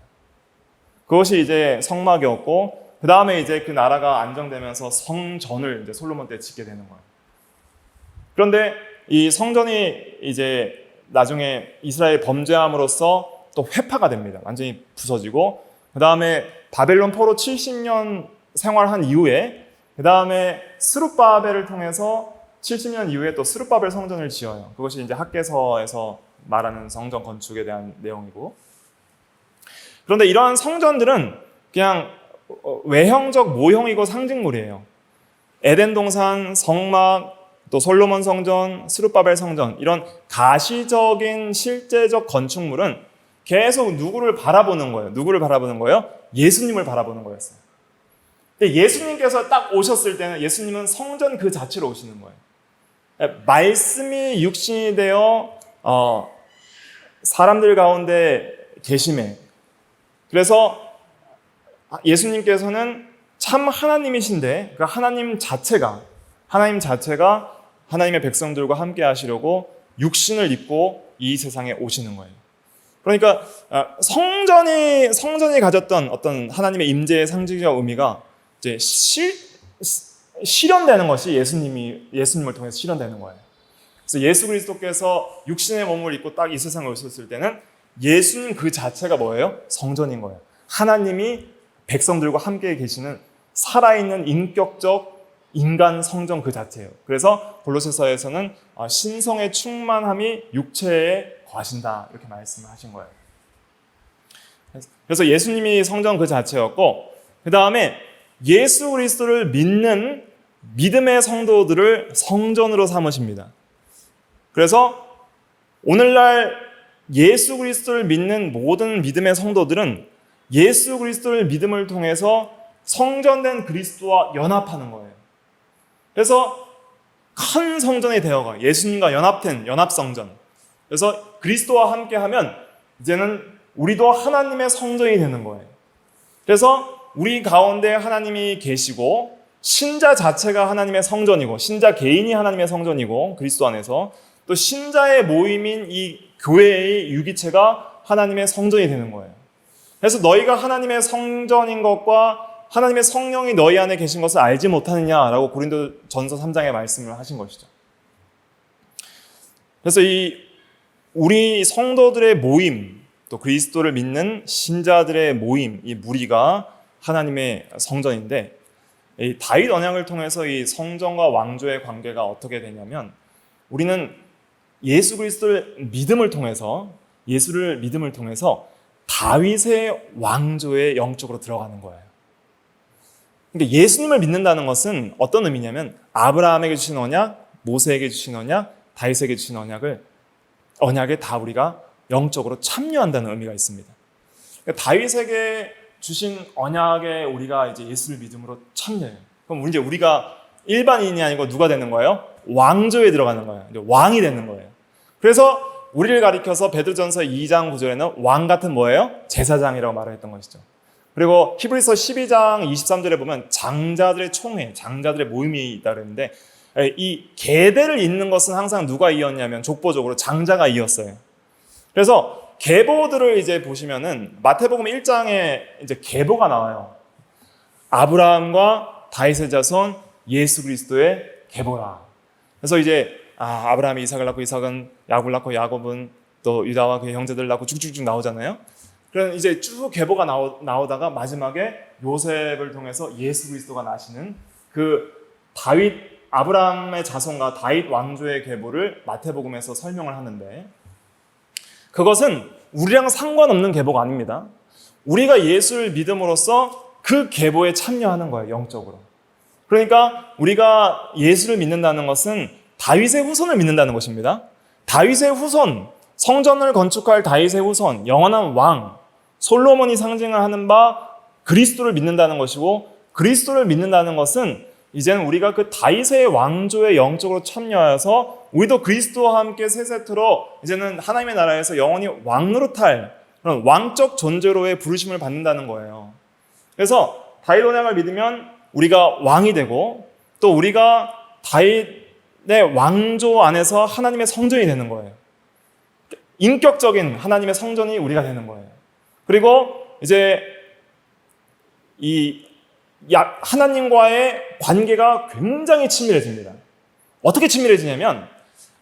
그것이 이제 성막이었고 그 다음에 이제 그 나라가 안정되면서 성전을 이제 솔로몬 때 짓게 되는 거예요. 그런데 이 성전이 이제 나중에 이스라엘 범죄함으로써 또 회파가 됩니다. 완전히 부서지고 그 다음에 바벨론 포로 70년 생활한 이후에 그 다음에 스룹바벨을 통해서 70년 이후에 또 스룹바벨 성전을 지어요. 그것이 이제 학개서에서 말하는 성전 건축에 대한 내용이고, 그런데 이러한 성전들은 그냥 외형적 모형이고 상징물이에요. 에덴 동산, 성막, 또 솔로몬 성전, 스룹바벨 성전, 이런 가시적인 실제적 건축물은 계속 누구를 바라보는 거예요? 누구를 바라보는 거예요? 예수님을 바라보는 거였어요. 근데 예수님께서 딱 오셨을 때는 예수님은 성전 그 자체로 오시는 거예요. 말씀이 육신이 되어 사람들 가운데 계심에, 그래서 예수님께서는 참 하나님이신데 그 하나님 자체가 하나님의 백성들과 함께 하시려고 육신을 입고 이 세상에 오시는 거예요. 그러니까 성전이 가졌던 어떤 하나님의 임재의 상징적 의미가 이제 실현되는 것이 예수님을 통해서 실현되는 거예요. 그래서 예수 그리스도께서 육신의 몸을 입고 딱 이 세상에 오셨을 때는 예수님 그 자체가 뭐예요? 성전인 거예요. 하나님이 백성들과 함께 계시는 살아있는 인격적 인간 성전 그 자체예요. 그래서 골로새서에서는 신성의 충만함이 육체에 거하신다 이렇게 말씀을 하신 거예요. 그래서 예수님이 성전 그 자체였고, 그 다음에 예수 그리스도를 믿는 믿음의 성도들을 성전으로 삼으십니다. 그래서 오늘날 예수 그리스도를 믿는 모든 믿음의 성도들은 예수 그리스도를 믿음을 통해서 성전된 그리스도와 연합하는 거예요. 그래서 큰 성전이 되어가 예수님과 연합된 연합성전. 그래서 그리스도와 함께하면 이제는 우리도 하나님의 성전이 되는 거예요. 그래서 우리 가운데 하나님이 계시고 신자 자체가 하나님의 성전이고 신자 개인이 하나님의 성전이고 그리스도 안에서 또 신자의 모임인 이 교회의 유기체가 하나님의 성전이 되는 거예요. 그래서 너희가 하나님의 성전인 것과 하나님의 성령이 너희 안에 계신 것을 알지 못하느냐라고 고린도전서 3장에 말씀을 하신 것이죠. 그래서 우리 성도들의 모임, 또 그리스도를 믿는 신자들의 모임, 이 무리가 하나님의 성전인데, 이 다윗 언약을 통해서 이 성전과 왕조의 관계가 어떻게 되냐면, 우리는 예수 그리스도를 믿음을 통해서 다윗의 왕조에 영적으로 들어가는 거예요. 그러니까 예수님을 믿는다는 것은 어떤 의미냐면 아브라함에게 주신 언약, 모세에게 주신 언약, 다윗에게 주신 언약에 다 우리가 영적으로 참여한다는 의미가 있습니다. 그러니까 다윗에게 주신 언약에 우리가 이제 예수를 믿음으로 참여해요. 그럼 이제 우리가 일반인이 아니고 누가 되는 거예요? 왕조에 들어가는 거예요. 이제 왕이 되는 거예요. 그래서 우리를 가리켜서 베드로전서 2장 9절에는 왕 같은 뭐예요? 제사장이라고 말을 했던 것이죠. 그리고 히브리서 12장 23절에 보면 장자들의 총회, 장자들의 모임이 있다 그랬는데 이 계대를 잇는 것은 항상 누가 이었냐면 족보적으로 장자가 이었어요. 그래서 계보들을 이제 보시면은 마태복음 1장에 이제 계보가 나와요. 아브라함과 다윗의 자손 예수 그리스도의 계보라. 그래서 이제 아브라함이 이삭을 낳고 이삭은 야곱을 낳고 야곱은 또 유다와 그의 형제들을 낳고 쭉쭉쭉 나오잖아요. 그런 이제 쭉 계보가 나오다가 마지막에 요셉을 통해서 예수 그리스도가 나시는 그 다윗 아브라함의 자손과 다윗 왕조의 계보를 마태복음에서 설명을 하는데, 그것은 우리랑 상관없는 계보가 아닙니다. 우리가 예수를 믿음으로써 그 계보에 참여하는 거예요, 영적으로. 그러니까 우리가 예수를 믿는다는 것은 다윗의 후손을 믿는다는 것입니다. 다윗의 후손, 성전을 건축할 다윗의 후손, 영원한 왕, 솔로몬이 상징을 하는 바 그리스도를 믿는다는 것이고, 그리스도를 믿는다는 것은 이제는 우리가 그 다윗의 왕조에 영적으로 참여하여서 우리도 그리스도와 함께 세 세트로 이제는 하나님의 나라에서 영원히 왕노릇할 그런 왕적 존재로의 부르심을 받는다는 거예요. 그래서 다윗 언약을 믿으면 우리가 왕이 되고, 또 우리가 다윗의 왕조 안에서 하나님의 성전이 되는 거예요. 인격적인 하나님의 성전이 우리가 되는 거예요. 그리고 이제 이 하나님과의 관계가 굉장히 친밀해집니다. 어떻게 친밀해지냐면,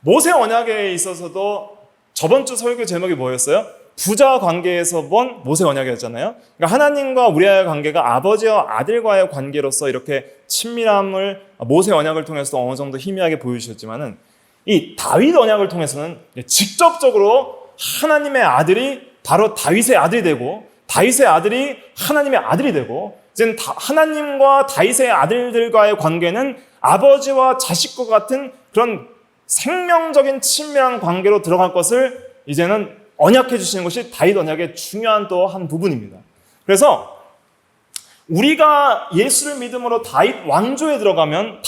모세 언약에 있어서도 저번 주 설교 제목이 뭐였어요? 부자 관계에서 본 모세 언약이었잖아요. 그러니까 하나님과 우리와의 관계가 아버지와 아들과의 관계로서 이렇게 친밀함을 모세 언약을 통해서 어느 정도 희미하게 보여주셨지만은, 이 다윗 언약을 통해서는 직접적으로 하나님의 아들이 바로 다윗의 아들이 되고, 다윗의 아들이 하나님의 아들이 되고, 이제는 하나님과 다윗의 아들들과의 관계는 아버지와 자식과 같은 그런 생명적인 친밀한 관계로 들어갈 것을 이제는 언약해 주시는 것이 다윗 언약의 중요한 또 한 부분입니다. 그래서 우리가 예수를 믿음으로 다윗 왕조에 들어가면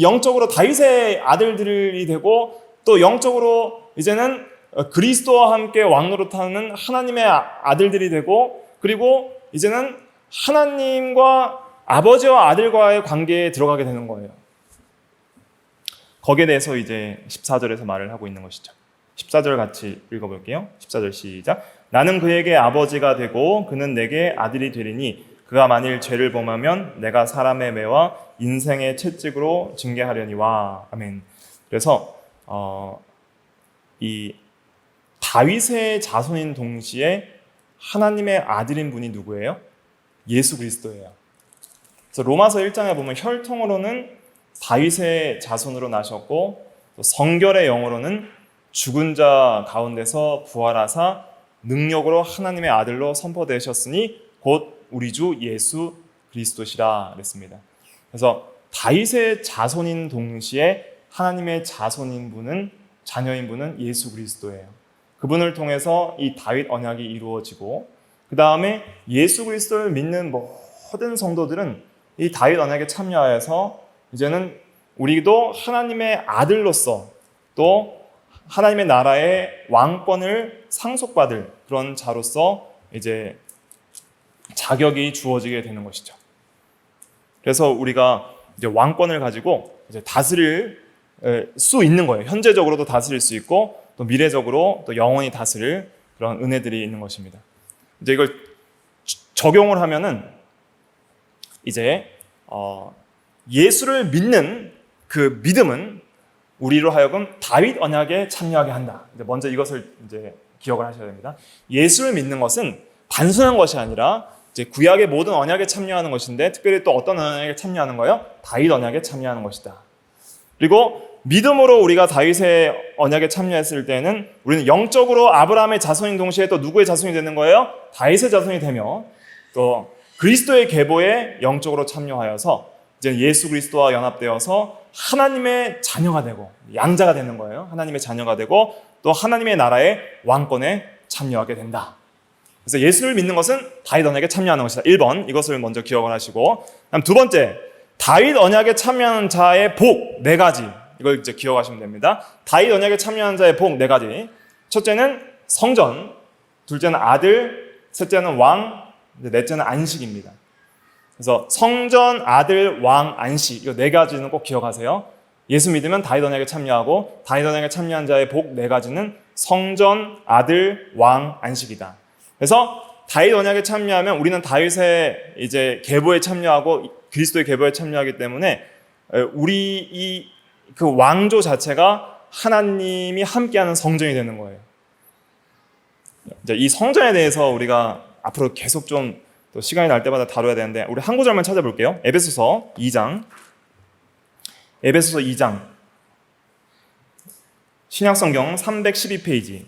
영적으로 다윗의 아들들이 되고, 또 영적으로 이제는 그리스도와 함께 왕노릇하는 하나님의 아들들이 되고, 그리고 이제는 하나님과 아버지와 아들과의 관계에 들어가게 되는 거예요. 거기에 대해서 이제 14절에서 말을 하고 있는 것이죠. 14절 같이 읽어볼게요. 14절 시작. 나는 그에게 아버지가 되고 그는 내게 아들이 되리니 그가 만일 죄를 범하면 내가 사람의 매와 인생의 채찍으로 징계하려니와. 아멘. 그래서 이 다윗의 자손인 동시에 하나님의 아들인 분이 누구예요? 예수 그리스도예요. 그래서 로마서 1장에 보면 혈통으로는 다윗의 자손으로 나셨고, 또 성결의 영으로는 죽은 자 가운데서 부활하사 능력으로 하나님의 아들로 선포되셨으니 곧 우리 주 예수 그리스도시라 그랬습니다. 그래서 다윗의 자손인 동시에 하나님의 자손인 분은, 자녀인 분은 예수 그리스도예요. 그분을 통해서 이 다윗 언약이 이루어지고, 그 다음에 예수 그리스도를 믿는 모든 성도들은 이 다윗 언약에 참여하여서 이제는 우리도 하나님의 아들로서 또 하나님의 나라의 왕권을 상속받을 그런 자로서 이제 자격이 주어지게 되는 것이죠. 그래서 우리가 이제 왕권을 가지고 이제 다스릴 수 있는 거예요. 현재적으로도 다스릴 수 있고, 또 미래적으로 또 영원히 다스릴 그런 은혜들이 있는 것입니다. 이제 이걸 적용을 하면은 이제 예수를 믿는 그 믿음은 우리로 하여금 다윗 언약에 참여하게 한다. 이제 먼저 이것을 이제 기억을 하셔야 됩니다. 예수를 믿는 것은 단순한 것이 아니라 이제 구약의 모든 언약에 참여하는 것인데, 특별히 또 어떤 언약에 참여하는 거예요? 다윗 언약에 참여하는 것이다. 그리고 믿음으로 우리가 다윗의 언약에 참여했을 때는 우리는 영적으로 아브라함의 자손인 동시에 또 누구의 자손이 되는 거예요? 다윗의 자손이 되며, 또 그리스도의 계보에 영적으로 참여하여서 이제 예수 그리스도와 연합되어서 하나님의 자녀가 되고 양자가 되는 거예요. 하나님의 자녀가 되고 또 하나님의 나라의 왕권에 참여하게 된다. 그래서 예수를 믿는 것은 다윗 언약에 참여하는 것이다. 1번, 이것을 먼저 기억을 하시고, 그다음 두 번째, 다윗 언약에 참여하는 자의 복 4가지. 이걸 이제 기억하시면 됩니다. 다윗 언약에 참여하는 자의 복 4가지. 첫째는 성전, 둘째는 아들, 셋째는 왕, 넷째는 안식입니다. 그래서 성전, 아들, 왕, 안식, 이 4가지는 꼭 기억하세요. 예수 믿으면 다윗 언약에 참여하고, 다윗 언약에 참여한 자의 복 4가지는 성전, 아들, 왕, 안식이다. 그래서 다윗 언약에 참여하면 우리는 다윗의 이제 계보에 참여하고 그리스도의 계보에 참여하기 때문에 우리 그 왕조 자체가 하나님이 함께하는 성전이 되는 거예요. 이제 이 성전에 대해서 우리가 앞으로 계속 좀 또 시간이 날 때마다 다뤄야 되는데 우리 한 구절만 찾아볼게요. 에베소서 2장. 에베소서 2장. 신약성경 312페이지.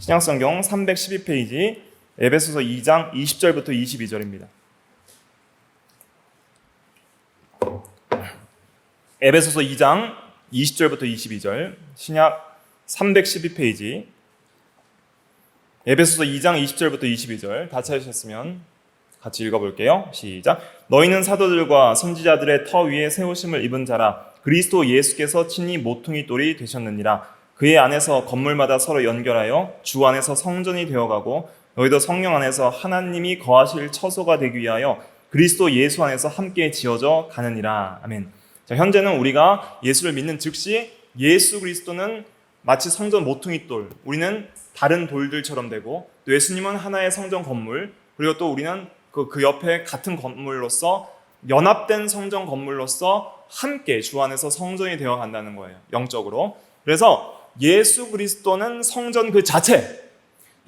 신약성경 312페이지. 에베소서 2장 20절부터 22절입니다. 에베소서 2장 20절부터 22절. 신약 312페이지. 에베소서 2장 20절부터 22절 다 찾으셨으면 같이 읽어볼게요. 시작. 너희는 사도들과 선지자들의 터 위에 세우심을 입은 자라. 그리스도 예수께서 친히 모퉁이 돌이 되셨느니라. 그의 안에서 건물마다 서로 연결하여 주 안에서 성전이 되어가고 너희도 성령 안에서 하나님이 거하실 처소가 되기 위하여 그리스도 예수 안에서 함께 지어져 가느니라. 아멘. 자, 현재는 우리가 예수를 믿는 즉시 예수 그리스도는 마치 성전 모퉁이 돌, 우리는 다른 돌들처럼 되고 또 예수님은 하나의 성전 건물, 그리고 또 우리는 그 옆에 같은 건물로서 연합된 성전 건물로서 함께 주 안에서 성전이 되어 간다는 거예요. 영적으로. 그래서 예수 그리스도는 성전 그 자체,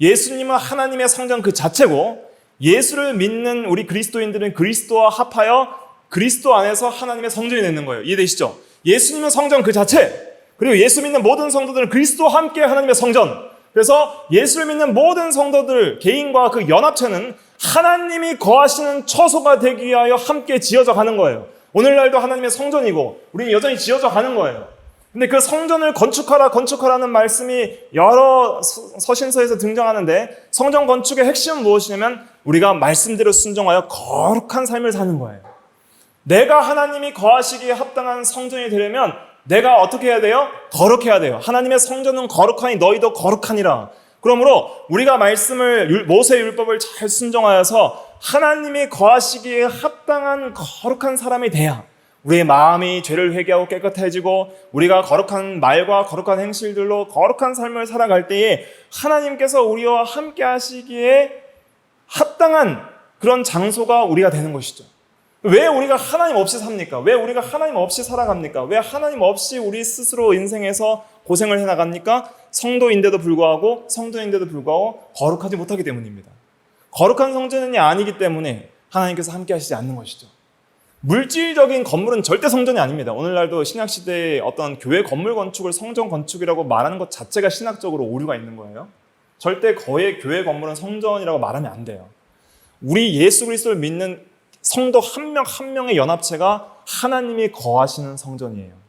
예수님은 하나님의 성전 그 자체고 예수를 믿는 우리 그리스도인들은 그리스도와 합하여 그리스도 안에서 하나님의 성전이 되는 거예요. 이해되시죠? 예수님은 성전 그 자체, 그리고 예수 믿는 모든 성도들은 그리스도와 함께 하나님의 성전. 그래서 예수를 믿는 모든 성도들 개인과 그 연합체는 하나님이 거하시는 처소가 되기 위하여 함께 지어져 가는 거예요. 오늘날도 하나님의 성전이고 우리는 여전히 지어져 가는 거예요. 근데 그 성전을 건축하라는 말씀이 여러 서신서에서 등장하는데 성전 건축의 핵심은 무엇이냐면 우리가 말씀대로 순종하여 거룩한 삶을 사는 거예요. 내가 하나님이 거하시기에 합당한 성전이 되려면 내가 어떻게 해야 돼요? 거룩해야 돼요. 하나님의 성전은 거룩하니 너희도 거룩하니라. 그러므로 우리가 말씀을 모세의 율법을 잘 순종하여서 하나님이 거하시기에 합당한 거룩한 사람이 돼야 우리의 마음이 죄를 회개하고 깨끗해지고 우리가 거룩한 말과 거룩한 행실들로 거룩한 삶을 살아갈 때에 하나님께서 우리와 함께 하시기에 합당한 그런 장소가 우리가 되는 것이죠. 왜 우리가 하나님 없이 삽니까? 왜 우리가 하나님 없이 살아갑니까? 왜 하나님 없이 우리 스스로 인생에서 고생을 해나갑니까? 성도인데도 불구하고 거룩하지 못하기 때문입니다. 거룩한 성전이 아니기 때문에 하나님께서 함께 하시지 않는 것이죠. 물질적인 건물은 절대 성전이 아닙니다. 오늘날도 신약시대의 어떤 교회 건물 건축을 성전 건축이라고 말하는 것 자체가 신학적으로 오류가 있는 거예요. 절대 거의 교회 건물은 성전이라고 말하면 안 돼요. 우리 예수 그리스도를 믿는 성도 한 명 한 명의 연합체가 하나님이 거하시는 성전이에요.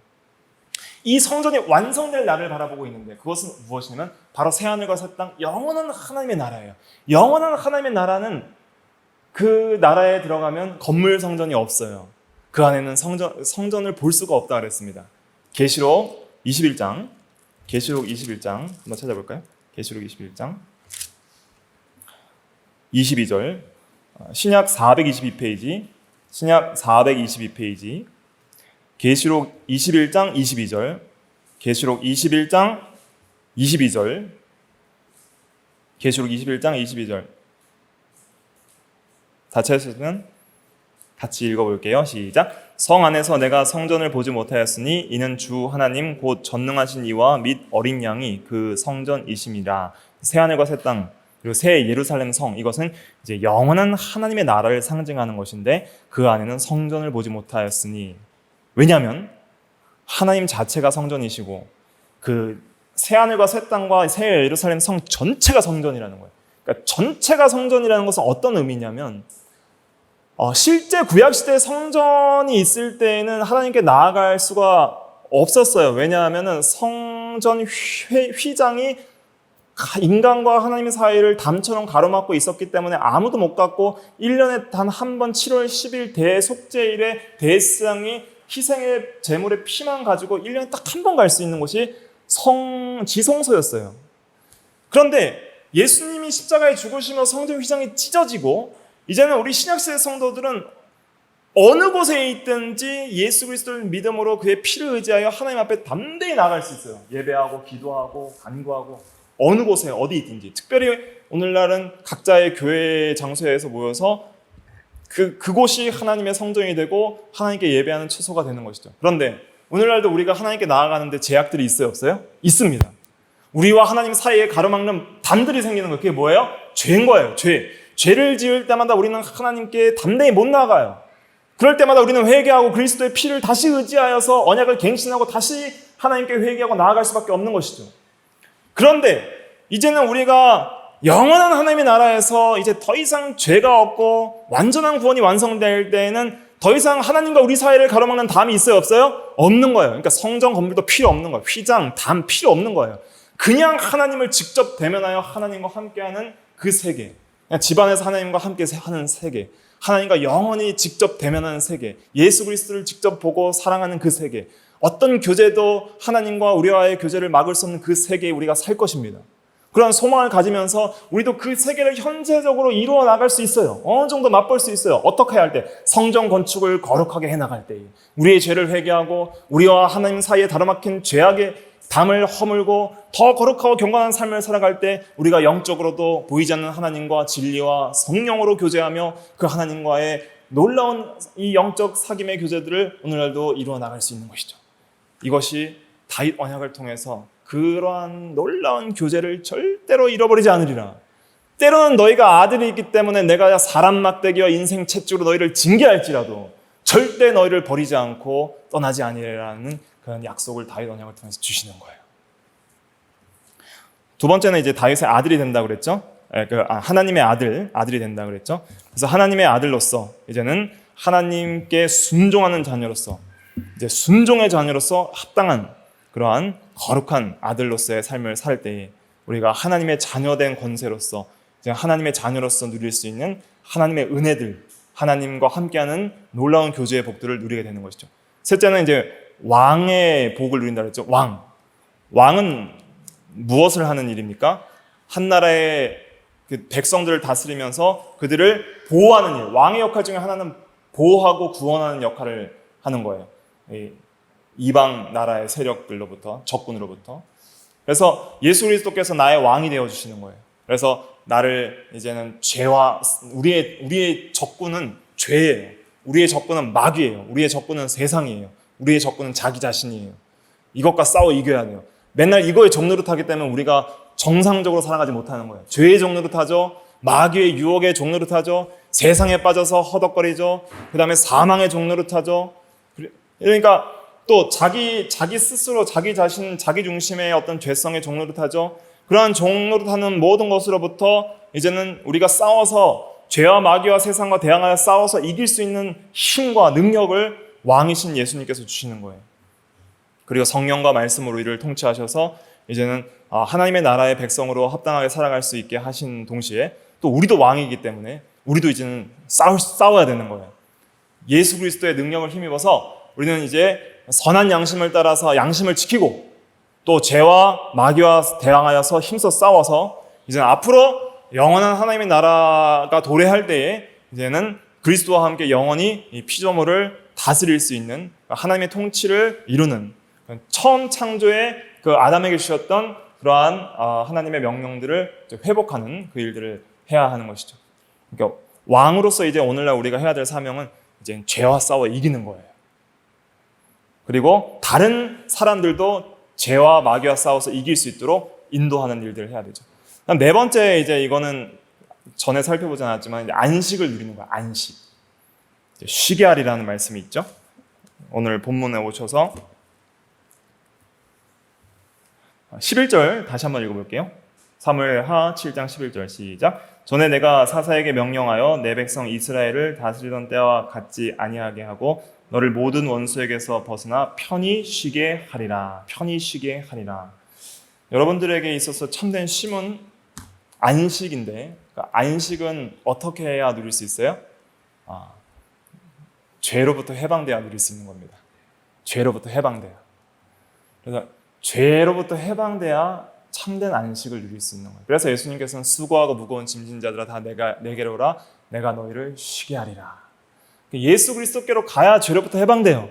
이 성전이 완성될 날을 바라보고 있는데 그것은 무엇이냐면 바로 새하늘과 새 땅, 영원한 하나님의 나라예요. 영원한 하나님의 나라는 그 나라에 들어가면 건물 성전이 없어요. 그 안에는 성전을 볼 수가 없다 그랬습니다. 계시록 21장 한번 찾아볼까요? 계시록 21장 22절 신약 422페이지 계시록 21장 22절 계시록 21장 22절 다 찾으시면 같이 읽어볼게요. 시작. 성 안에서 내가 성전을 보지 못하였으니 이는 주 하나님 곧 전능하신 이와 및 어린 양이 그 성전이심이라. 새하늘과 새 땅 그리고 새 예루살렘 성, 이것은 이제 영원한 하나님의 나라를 상징하는 것인데 그 안에는 성전을 보지 못하였으니, 왜냐하면 하나님 자체가 성전이시고 그 새하늘과 새 땅과 새 예루살렘 성 전체가 성전이라는 거예요. 그러니까 전체가 성전이라는 것은 어떤 의미냐면 실제 구약시대 성전이 있을 때에는 하나님께 나아갈 수가 없었어요. 왜냐하면 성전 휘장이 인간과 하나님 사이를 담처럼 가로막고 있었기 때문에 아무도 못 갔고 1년에 단 한 번 7월 10일 대속죄일에 대스왕이 희생의 제물의 피만 가지고 1년에 딱 한 번 갈 수 있는 곳이 지성소였어요. 그런데 예수님이 십자가에 죽으시며 성전 휘장이 찢어지고 이제는 우리 신약시대 성도들은 어느 곳에 있든지 예수 그리스도를 믿음으로 그의 피를 의지하여 하나님 앞에 담대히 나아갈 수 있어요. 예배하고 기도하고 간구하고 어느 곳에 어디 있든지. 특별히 오늘날은 각자의 교회 장소에서 모여서 그곳이 하나님의 성전이 되고 하나님께 예배하는 처소가 되는 것이죠. 그런데 오늘날도 우리가 하나님께 나아가는데 제약들이 있어요, 없어요? 있습니다. 우리와 하나님 사이에 가로막는 담들이 생기는 거예요. 그게 뭐예요? 죄인 거예요. 죄를 지을 때마다 우리는 하나님께 담대히 못 나가요. 그럴 때마다 우리는 회개하고 그리스도의 피를 다시 의지하여서 언약을 갱신하고 다시 하나님께 회개하고 나아갈 수밖에 없는 것이죠. 그런데 이제는 우리가 영원한 하나님의 나라에서 이제 더 이상 죄가 없고 완전한 구원이 완성될 때에는 더 이상 하나님과 우리 사이를 가로막는 담이 있어요, 없어요? 없는 거예요. 그러니까 성전 건물도 필요 없는 거예요. 휘장, 담 필요 없는 거예요. 그냥 하나님을 직접 대면하여 하나님과 함께하는 그 세계. 그냥 집안에서 하나님과 함께 하는 세계. 하나님과 영원히 직접 대면하는 세계. 예수 그리스도를 직접 보고 사랑하는 그 세계. 어떤 교제도 하나님과 우리와의 교제를 막을 수 없는 그 세계에 우리가 살 것입니다. 그런 소망을 가지면서 우리도 그 세계를 현재적으로 이루어 나갈 수 있어요. 어느 정도 맛볼 수 있어요. 어떻게 할 때? 성전 건축을 거룩하게 해나갈 때, 우리의 죄를 회개하고 우리와 하나님 사이에 다뤄막힌 죄악의 담을 허물고 더 거룩하고 경건한 삶을 살아갈 때 우리가 영적으로도 보이지 않는 하나님과 진리와 성령으로 교제하며 그 하나님과의 놀라운 이 영적 사귐의 교제들을 오늘날도 이루어 나갈 수 있는 것이죠. 이것이 다윗 언약을 통해서 그러한 놀라운 교제를 절대로 잃어버리지 않으리라. 때로는 너희가 아들이 있기 때문에 내가 사람 막대기와 인생 채찍으로 너희를 징계할지라도 절대 너희를 버리지 않고 떠나지 아니라는 그런 약속을 다윗 언약을 통해서 주시는 거예요. 두 번째는 이제 다윗의 아들이 된다고 그랬죠. 하나님의 아들이 된다고 그랬죠. 그래서 하나님의 아들로서 이제는 하나님께 순종하는 자녀로서 이제 순종의 자녀로서 합당한 그러한 거룩한 아들로서의 삶을 살 때에 우리가 하나님의 자녀된 권세로서 이제 하나님의 자녀로서 누릴 수 있는 하나님의 은혜들, 하나님과 함께하는 놀라운 교제의 복들을 누리게 되는 것이죠. 셋째는 이제 왕의 복을 누린다고 했죠. 왕은 무엇을 하는 일입니까? 한 나라의 그 백성들을 다스리면서 그들을 보호하는 일. 왕의 역할 중에 하나는 보호하고 구원하는 역할을 하는 거예요. 이방 나라의 세력들로부터, 적군으로부터. 그래서 예수 그리스도께서 나의 왕이 되어주시는 거예요. 그래서 나를 이제는 죄와 우리의 적군은 죄예요. 우리의 적군은 마귀예요. 우리의 적군은 세상이에요. 우리의 적군은 자기 자신이에요. 이것과 싸워 이겨야 돼요. 맨날 이거에 종노릇하기 때문에 우리가 정상적으로 살아가지 못하는 거예요. 죄의 종노릇하죠. 마귀의 유혹의 종노릇하죠. 세상에 빠져서 허덕거리죠. 그 다음에 사망의 종노릇하죠. 그러니까 또 자기 스스로 자기 자신, 자기 중심의 어떤 죄성의 종노릇하죠. 그러한 종노릇하는 모든 것으로부터 이제는 우리가 싸워서 죄와 마귀와 세상과 대항하여 싸워서 이길 수 있는 힘과 능력을 왕이신 예수님께서 주시는 거예요. 그리고 성령과 말씀으로 우리를 통치하셔서 이제는 하나님의 나라의 백성으로 합당하게 살아갈 수 있게 하신 동시에 또 우리도 왕이기 때문에 우리도 이제는 싸워야 되는 거예요. 예수 그리스도의 능력을 힘입어서 우리는 이제 선한 양심을 따라서 양심을 지키고 또 죄와 마귀와 대항하여서 힘써 싸워서 이제 앞으로 영원한 하나님의 나라가 도래할 때에 이제는 그리스도와 함께 영원히 이 피조물을 다스릴 수 있는 하나님의 통치를 이루는 처음 창조의 그 아담에게 주셨던 그러한 하나님의 명령들을 회복하는 그 일들을 해야 하는 것이죠. 그러니까 왕으로서 이제 오늘날 우리가 해야 될 사명은 이제 죄와 싸워 이기는 거예요. 그리고 다른 사람들도 죄와 마귀와 싸워서 이길 수 있도록 인도하는 일들을 해야 되죠. 네 번째 이제 이거는 전에 살펴보지 않았지만 이제 안식을 누리는 거야. 안식. 쉬게 하리라는 말씀이 있죠. 오늘 본문에 오셔서 11절 다시 한번 읽어볼게요. 사무엘하 7장 11절 시작. 전에 내가 사사에게 명령하여 내 백성 이스라엘을 다스리던 때와 같지 아니하게 하고 너를 모든 원수에게서 벗어나 편히 쉬게 하리라. 편히 쉬게 하리라. 여러분들에게 있어서 참된 쉼은 안식인데 그러니까 안식은 어떻게 해야 누릴 수 있어요? 죄로부터 해방돼야 누릴 수 있는 겁니다. 죄로부터 해방돼야. 그래서 죄로부터 해방돼야 참된 안식을 누릴 수 있는 거예요. 그래서 예수님께서는 수고하고 무거운 짐진 자들아 다 내게로 오라. 내가 너희를 쉬게 하리라. 예수 그리스도께로 가야 죄로부터 해방돼요.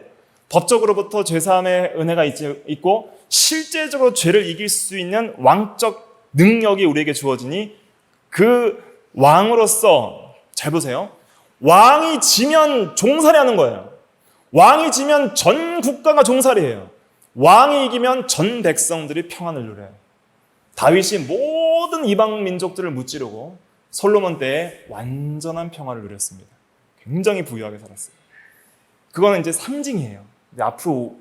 법적으로부터 죄사함의 은혜가 있고 실제적으로 죄를 이길 수 있는 왕적 능력이 우리에게 주어지니 그 왕으로서 잘 보세요. 왕이 지면 종살이 하는 거예요. 왕이 지면 전 국가가 종살이에요. 왕이 이기면 전 백성들이 평안을 누려요. 다윗이 모든 이방 민족들을 무찌르고 솔로몬 때에 완전한 평화를 누렸습니다. 굉장히 부유하게 살았어요. 그거는 이제 상징이에요. 앞으로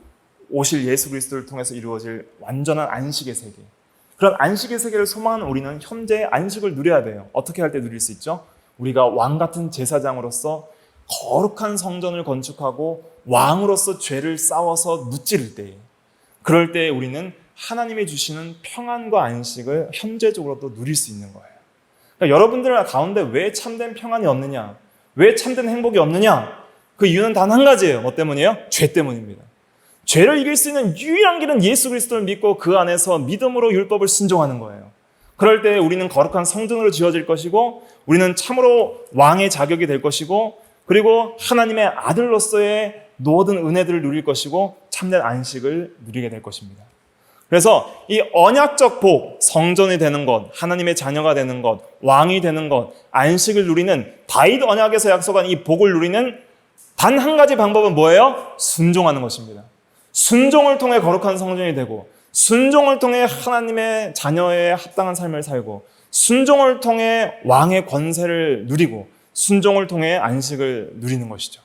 오실 예수 그리스도를 통해서 이루어질 완전한 안식의 세계. 그런 안식의 세계를 소망하는 우리는 현재 안식을 누려야 돼요. 어떻게 할 때 누릴 수 있죠? 우리가 왕 같은 제사장으로서 거룩한 성전을 건축하고 왕으로서 죄를 싸워서 무찌를 때에, 그럴 때 우리는 하나님이 주시는 평안과 안식을 현재적으로도 누릴 수 있는 거예요. 그러니까 여러분들 가운데 왜 참된 평안이 없느냐? 왜 참된 행복이 없느냐? 그 이유는 단 한 가지예요. 뭐 때문이에요? 죄 때문입니다. 죄를 이길 수 있는 유일한 길은 예수 그리스도를 믿고 그 안에서 믿음으로 율법을 순종하는 거예요. 그럴 때 우리는 거룩한 성전으로 지어질 것이고, 우리는 참으로 왕의 자격이 될 것이고, 그리고 하나님의 아들로서의 모든 은혜들을 누릴 것이고, 참된 안식을 누리게 될 것입니다. 그래서 이 언약적 복, 성전이 되는 것, 하나님의 자녀가 되는 것, 왕이 되는 것, 안식을 누리는 다윗 언약에서 약속한 이 복을 누리는 단 한 가지 방법은 뭐예요? 순종하는 것입니다. 순종을 통해 거룩한 성전이 되고, 순종을 통해 하나님의 자녀의 합당한 삶을 살고, 순종을 통해 왕의 권세를 누리고, 순종을 통해 안식을 누리는 것이죠.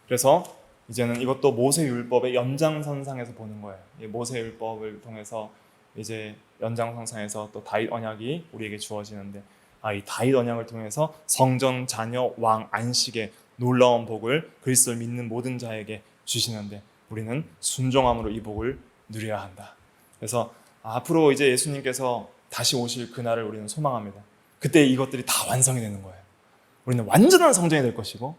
그래서 이제는 이것도 모세율법의 연장선상에서 보는 거예요. 이 모세율법을 통해서 이제 연장선상에서 또 다윗 언약이 우리에게 주어지는데, 이 다윗 언약을 통해서 성전, 자녀, 왕, 안식의 놀라운 복을 그리스도를 믿는 모든 자에게 주시는데, 우리는 순종함으로 이 복을 누려야 한다. 그래서 앞으로 이제 예수님께서 다시 오실 그날을 우리는 소망합니다. 그때 이것들이 다 완성이 되는 거예요. 우리는 완전한 성전이 될 것이고,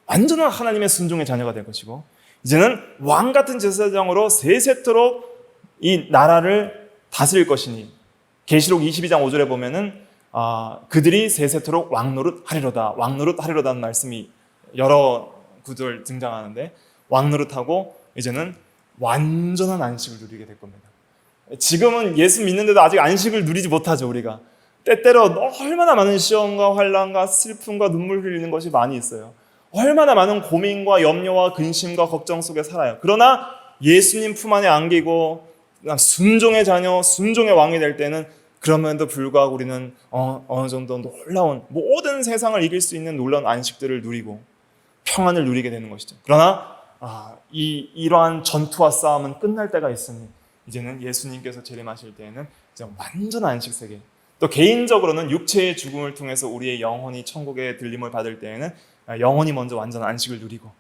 완전한 하나님의 순종의 자녀가 될 것이고, 이제는 왕 같은 제사장으로 세세토록 이 나라를 다스릴 것이니, 계시록 22장 5절에 보면은 그들이 세세토록 왕노릇하리로다, 왕노릇하리로다는 말씀이 여러 구절 등장하는데, 왕노릇하고 이제는 완전한 안식을 누리게 될 겁니다. 지금은 예수 믿는데도 아직 안식을 누리지 못하죠. 우리가 때때로 얼마나 많은 시험과 환난과 슬픔과 눈물 흘리는 것이 많이 있어요. 얼마나 많은 고민과 염려와 근심과 걱정 속에 살아요. 그러나 예수님 품 안에 안기고 순종의 자녀, 순종의 왕이 될 때는, 그럼에도 불구하고 우리는 어느 정도 놀라운, 모든 세상을 이길 수 있는 놀라운 안식들을 누리고 평안을 누리게 되는 것이죠. 그러나 이러한 전투와 싸움은 끝날 때가 있으니, 이제는 예수님께서 재림하실 때에는 이제 완전한 안식 세계, 또 개인적으로는 육체의 죽음을 통해서 우리의 영혼이 천국의 들림을 받을 때에는 영혼이 먼저 완전한 안식을 누리고,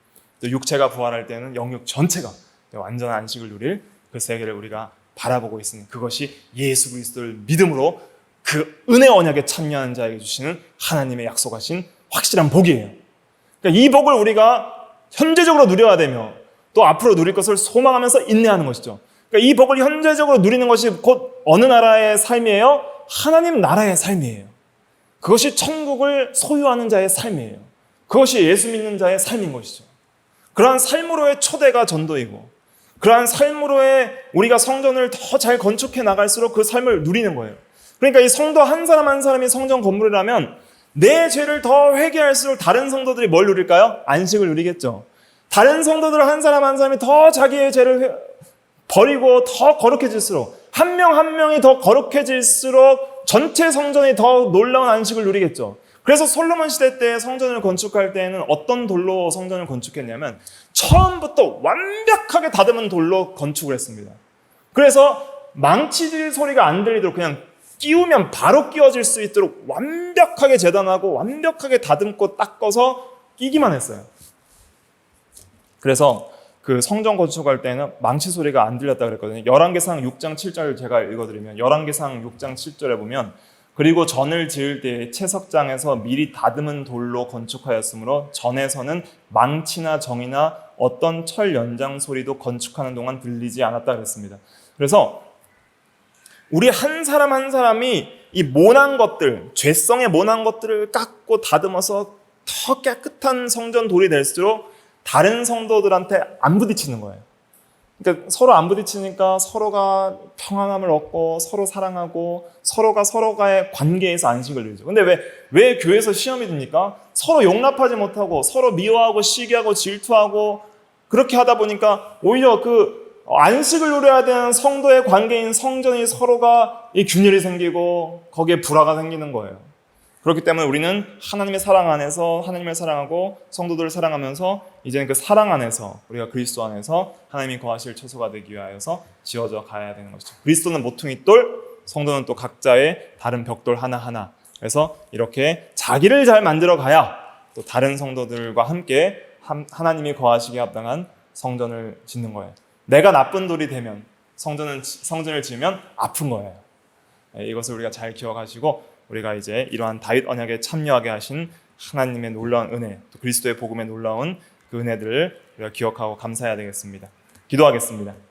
또 육체가 부활할 때는 영육 전체가 완전한 안식을 누릴 그 세계를 우리가 바라보고 있으니, 그것이 예수 그리스도를 믿음으로 그 은혜 언약에 참여하는 자에게 주시는 하나님의 약속하신 확실한 복이에요. 그러니까 이 복을 우리가 현재적으로 누려야 되며, 또 앞으로 누릴 것을 소망하면서 인내하는 것이죠. 그러니까 이 복을 현재적으로 누리는 것이 곧 어느 나라의 삶이에요? 하나님 나라의 삶이에요. 그것이 천국을 소유하는 자의 삶이에요. 그것이 예수 믿는 자의 삶인 것이죠. 그러한 삶으로의 초대가 전도이고, 그러한 삶으로의 우리가 성전을 더 잘 건축해 나갈수록 그 삶을 누리는 거예요. 그러니까 이 성도 한 사람 한 사람이 성전 건물이라면, 내 죄를 더 회개할수록 다른 성도들이 뭘 누릴까요? 안식을 누리겠죠. 다른 성도들 한 사람 한 사람이 더 자기의 죄를 버리고 더 거룩해질수록, 한 명 한 명이 더 거룩해질수록 전체 성전이 더 놀라운 안식을 누리겠죠. 그래서 솔로몬 시대 때 성전을 건축할 때에는 어떤 돌로 성전을 건축했냐면, 처음부터 완벽하게 다듬은 돌로 건축을 했습니다. 그래서 망치질 소리가 안 들리도록, 그냥 끼우면 바로 끼워질 수 있도록 완벽하게 재단하고 완벽하게 다듬고 닦아서 끼기만 했어요. 그래서 그 성전 건축할 때는 망치 소리가 안 들렸다 그랬거든요. 열왕기상 6장 7절을 제가 읽어드리면, 열왕기상 6장 7절에 보면, 그리고 전을 지을 때에 채석장에서 미리 다듬은 돌로 건축하였으므로 전에서는 망치나 정이나 어떤 철 연장 소리도 건축하는 동안 들리지 않았다 그랬습니다. 그래서 우리 한 사람 한 사람이 이 모난 것들, 죄성의 모난 것들을 깎고 다듬어서 더 깨끗한 성전 돌이 될수록 다른 성도들한테 안 부딪히는 거예요. 그러니까 서로 안 부딪히니까 서로가 평안함을 얻고 서로 사랑하고 서로가 서로가의 관계에서 안식을 누리죠. 근데 왜 교회에서 시험이 듭니까? 서로 용납하지 못하고 서로 미워하고 시기하고 질투하고 그렇게 하다 보니까 오히려 그 안식을 누려야 되는 성도의 관계인 성전이 서로가 이 균열이 생기고 거기에 불화가 생기는 거예요. 그렇기 때문에 우리는 하나님의 사랑 안에서 하나님을 사랑하고 성도들을 사랑하면서 이제는 그 사랑 안에서 우리가 그리스도 안에서 하나님이 거하실 처소가 되기 위하여서 지어져 가야 되는 것이죠. 그리스도는 모퉁이 돌, 성도는 또 각자의 다른 벽돌 하나하나. 그래서 이렇게 자기를 잘 만들어 가야 또 다른 성도들과 함께 하나님이 거하시기에 합당한 성전을 짓는 거예요. 내가 나쁜 돌이 되면 성전을 지으면 아픈 거예요. 이것을 우리가 잘 기억하시고 우리가 이제 이러한 다윗 언약에 참여하게 하신 하나님의 놀라운 은혜, 또 그리스도의 복음의 놀라운 그 은혜들을 우리가 기억하고 감사해야 되겠습니다. 기도하겠습니다.